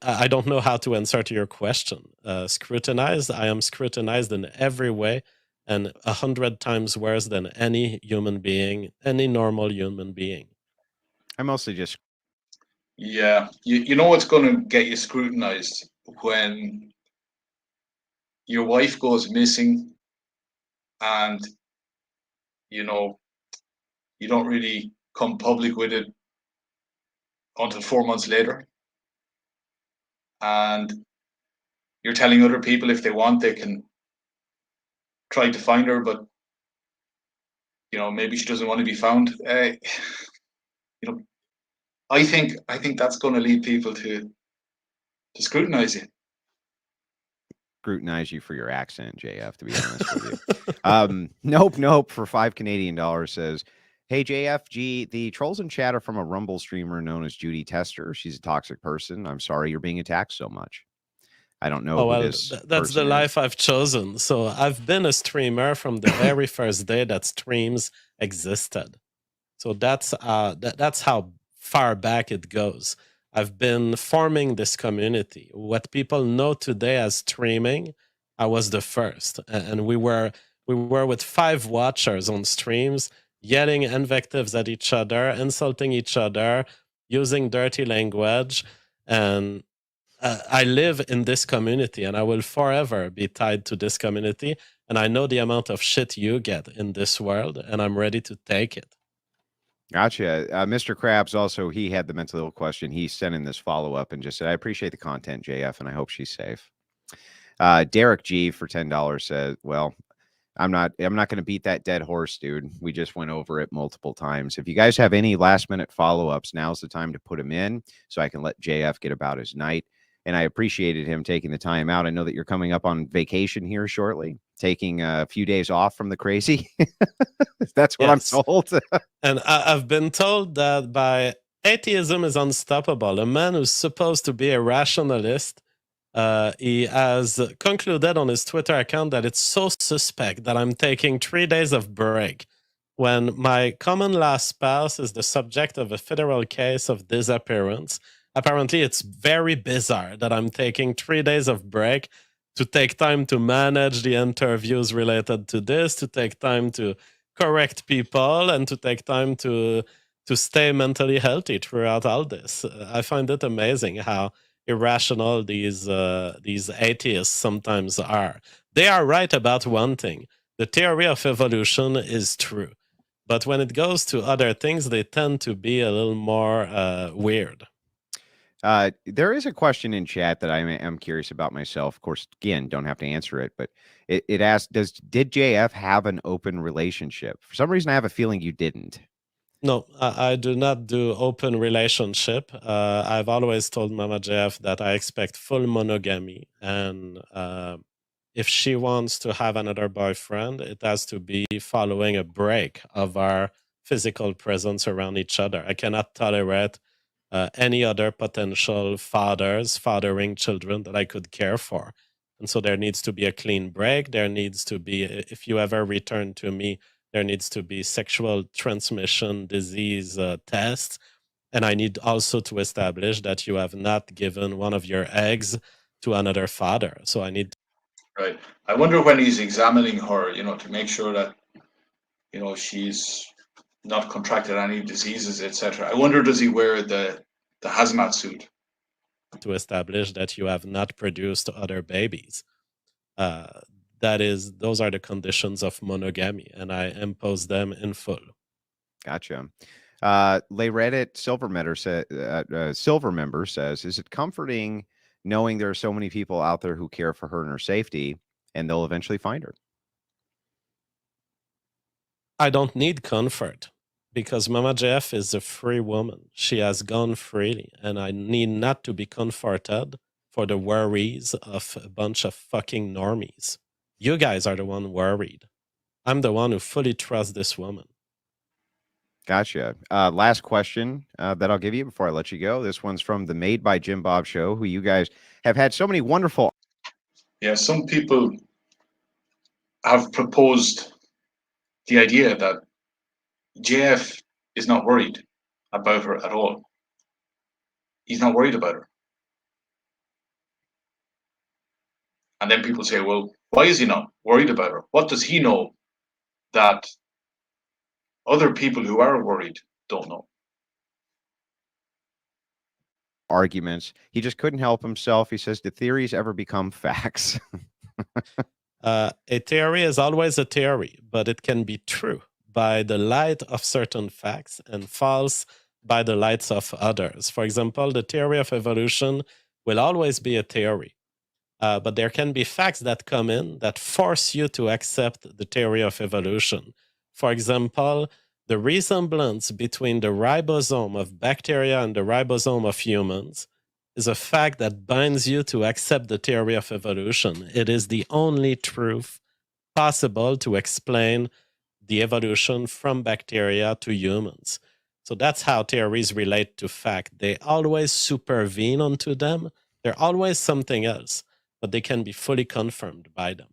B: I don't know how to answer to your question. Scrutinized, I am scrutinized in every way, and 100 times worse than any human being, any normal human being.
C: I mostly just.
A: Yeah, you know what's going to get you scrutinized when your wife goes missing, and you know you don't really come public with it until 4 months later. and you're telling other people if they want, they can try to find her, but maybe she doesn't want to be found. I think that's going to lead people to scrutinize you.
C: Scrutinize you for your accent, JF, to be honest with you. Nope for $5 Canadian says, hey, JFG, the trolls in chat are from a Rumble streamer known as Judy Tester. She's a toxic person. I'm sorry you're being attacked so much. I don't know who this
B: that's the
C: person
B: life
C: is.
B: I've chosen. So I've been a streamer from the very first day that streams existed. So that's how far back it goes. I've been forming this community. What people know today as streaming, I was the first, and we were with 5 watchers on streams, yelling invectives at each other, insulting each other, using dirty language, and I live in this community, and I will forever be tied to this community. And I know the amount of shit you get in this world, and I'm ready to take it.
C: Gotcha. Mr. Krabs also, he had the mental ill question. He sent in this follow-up and just said, I appreciate the content, JF, and I hope she's safe. Derek G for $10 says, well, I'm not going to beat that dead horse, dude. We just went over it multiple times. If you guys have any last minute follow-ups, now's the time to put them in so I can let JF get about his night. And I appreciated him taking the time out. I know that you're coming up on vacation here shortly, taking a few days off from the crazy. That's what yes. I'm told.
B: And I've been told that by atheism is unstoppable. A man who's supposed to be a rationalist, he has concluded on his Twitter account that it's so suspect that I'm taking 3 days of break when my common law spouse is the subject of a federal case of disappearance. Apparently, it's very bizarre that I'm taking 3 days of break to take time to manage the interviews related to this, to take time to correct people, and to take time to stay mentally healthy throughout all this. I find it amazing how irrational these atheists sometimes are. They are right about one thing. The theory of evolution is true. But when it goes to other things, they tend to be a little more weird.
C: There is a question in chat that I am curious about myself. Of course, again, don't have to answer it, but it asked, did JF have an open relationship? For some reason, I have a feeling you didn't.
B: No, I do not do open relationship. I've always told Mama JF that I expect full monogamy. And if she wants to have another boyfriend, it has to be following a break of our physical presence around each other. I cannot tolerate any other potential fathers fathering children that I could care for. And so there needs to be a clean break. There needs to be, if you ever return to me, there needs to be sexual transmission disease tests. And I need also to establish that you have not given one of your eggs to another father. So I need.
A: Right. I wonder when he's examining her, to make sure that, she's not contracted any diseases, etc. I wonder, does he wear the hazmat suit?
B: To establish that you have not produced other babies. Those are the conditions of monogamy, and I impose them in full.
C: Gotcha. Reddit Silver Member says, is it comforting knowing there are so many people out there who care for her and her safety, and they'll eventually find her?
B: I don't need comfort because Mama JF is a free woman. She has gone freely, and I need not to be comforted for the worries of a bunch of fucking normies. You guys are the one worried. I'm the one who fully trusts this woman.
C: Gotcha. Last question that I'll give you before I let you go. This one's from the Made by Jim Bob show, who you guys have had so many wonderful.
A: Yeah, some people have proposed the idea that JF is not worried about her at all. He's not worried about her. And then people say, well, why is he not worried about her? What does he know that other people who are worried don't know?
C: Arguments. He just couldn't help himself. He says, do theories ever become facts?
B: A theory is always a theory, but it can be true by the light of certain facts and false by the lights of others. For example, the theory of evolution will always be a theory. But there can be facts that come in that force you to accept the theory of evolution. For example, the resemblance between the ribosome of bacteria and the ribosome of humans is a fact that binds you to accept the theory of evolution. It is the only truth possible to explain the evolution from bacteria to humans. So that's how theories relate to fact. They always supervene onto them. They're always something else, but they can be fully confirmed by them.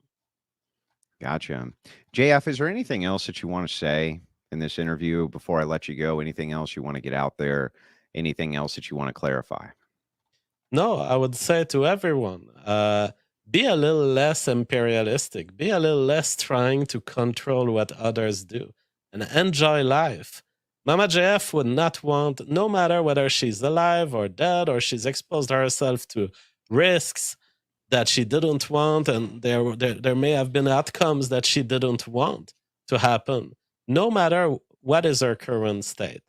C: Gotcha. JF, is there anything else that you want to say in this interview before I let you go? Anything else you want to get out there? Anything else that you want to clarify?
B: No, I would say to everyone, be a little less imperialistic, be a little less trying to control what others do, and enjoy life. Mama JF would not want, no matter whether she's alive or dead or she's exposed herself to risks that she didn't want, and there may have been outcomes that she didn't want to happen. No matter what is her current state,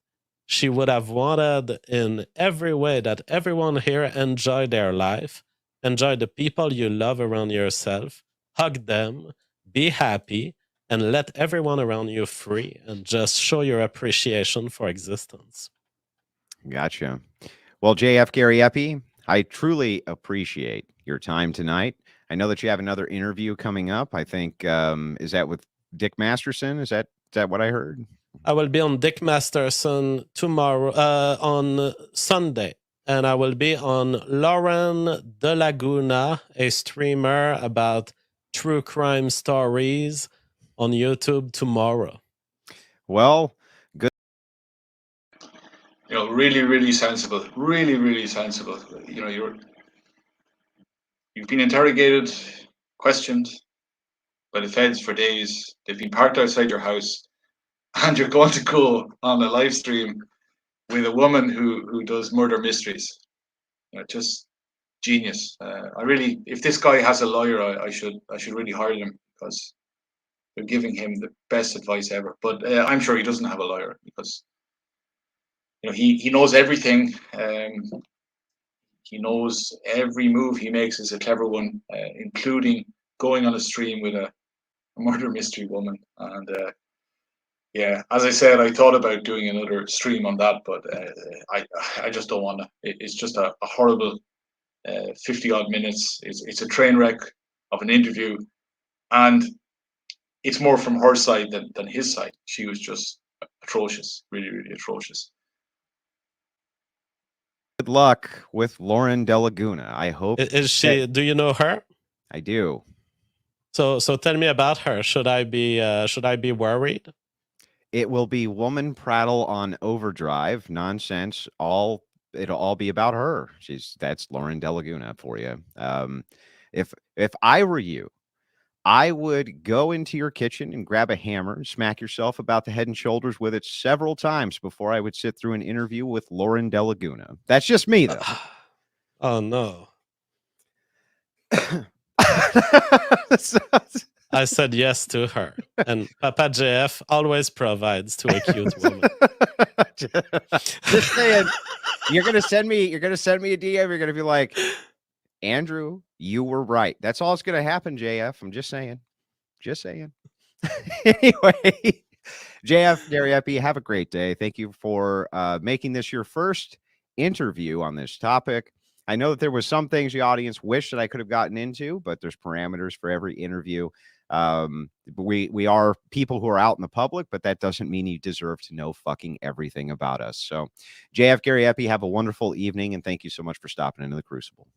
B: she would have wanted in every way that everyone here enjoy their life, enjoy the people you love around yourself, hug them, be happy, and let everyone around you free, and just show your appreciation for existence.
C: Gotcha. Well, JF Gariepy, I truly appreciate your time tonight. I know that you have another interview coming up. I think, is that with Dick Masterson? Is that what I heard?
B: I will be on Dick Masterson tomorrow, on Sunday. And I will be on Lauren De Laguna, a streamer about true crime stories, on YouTube tomorrow.
C: Well, good.
A: You know, really, really sensible. Really, really sensible. You know, you've been interrogated, questioned by the feds for days. They've been parked outside your house, and you're going to go on a live stream with a woman who does murder mysteries. You know, just genius. I really, if this guy has a lawyer, I should really hire him, because they're giving him the best advice ever. But I'm sure he doesn't have a lawyer, because you know he knows everything. He knows every move he makes is a clever one, including going on a stream with a murder mystery woman. And yeah, as I said, I thought about doing another stream on that, but I just don't want to. It's just a horrible 50 odd minutes. It's a train wreck of an interview, and it's more from her side than his side. She was just atrocious, really, really atrocious.
C: Good luck with Lauren De Laguna. I hope.
B: Is she? Do you know her?
C: I do.
B: So tell me about her. Should I be worried?
C: It will be woman prattle on overdrive, nonsense. It'll all be about her. That's Lauren De Laguna for you. If I were you, I would go into your kitchen and grab a hammer and smack yourself about the head and shoulders with it several times before I would sit through an interview with Lauren De Laguna. That's just me, though.
B: Oh no. I said yes to her, and Papa JF always provides to a cute woman.
C: Just saying, you're gonna send me a DM. You're gonna be like, Andrew, you were right. That's all that's gonna happen, JF. I'm just saying. Anyway, JF Gariepy, have a great day. Thank you for making this your first interview on this topic. I know that there was some things the audience wished that I could have gotten into, but there's parameters for every interview. We are people who are out in the public, but that doesn't mean you deserve to know fucking everything about us. So JF Gariepy, have a wonderful evening, and thank you so much for stopping into the Crucible.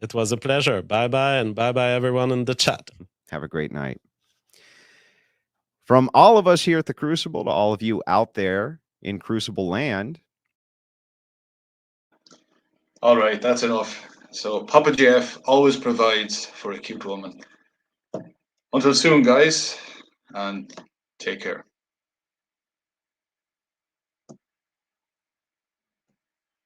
B: It was a pleasure. Bye-bye, and bye-bye everyone in the chat.
C: Have a great night. From all of us here at the Crucible to all of you out there in Crucible land.
A: All right, that's enough. So Papa JF always provides for a cute woman. Until soon, guys, and take care.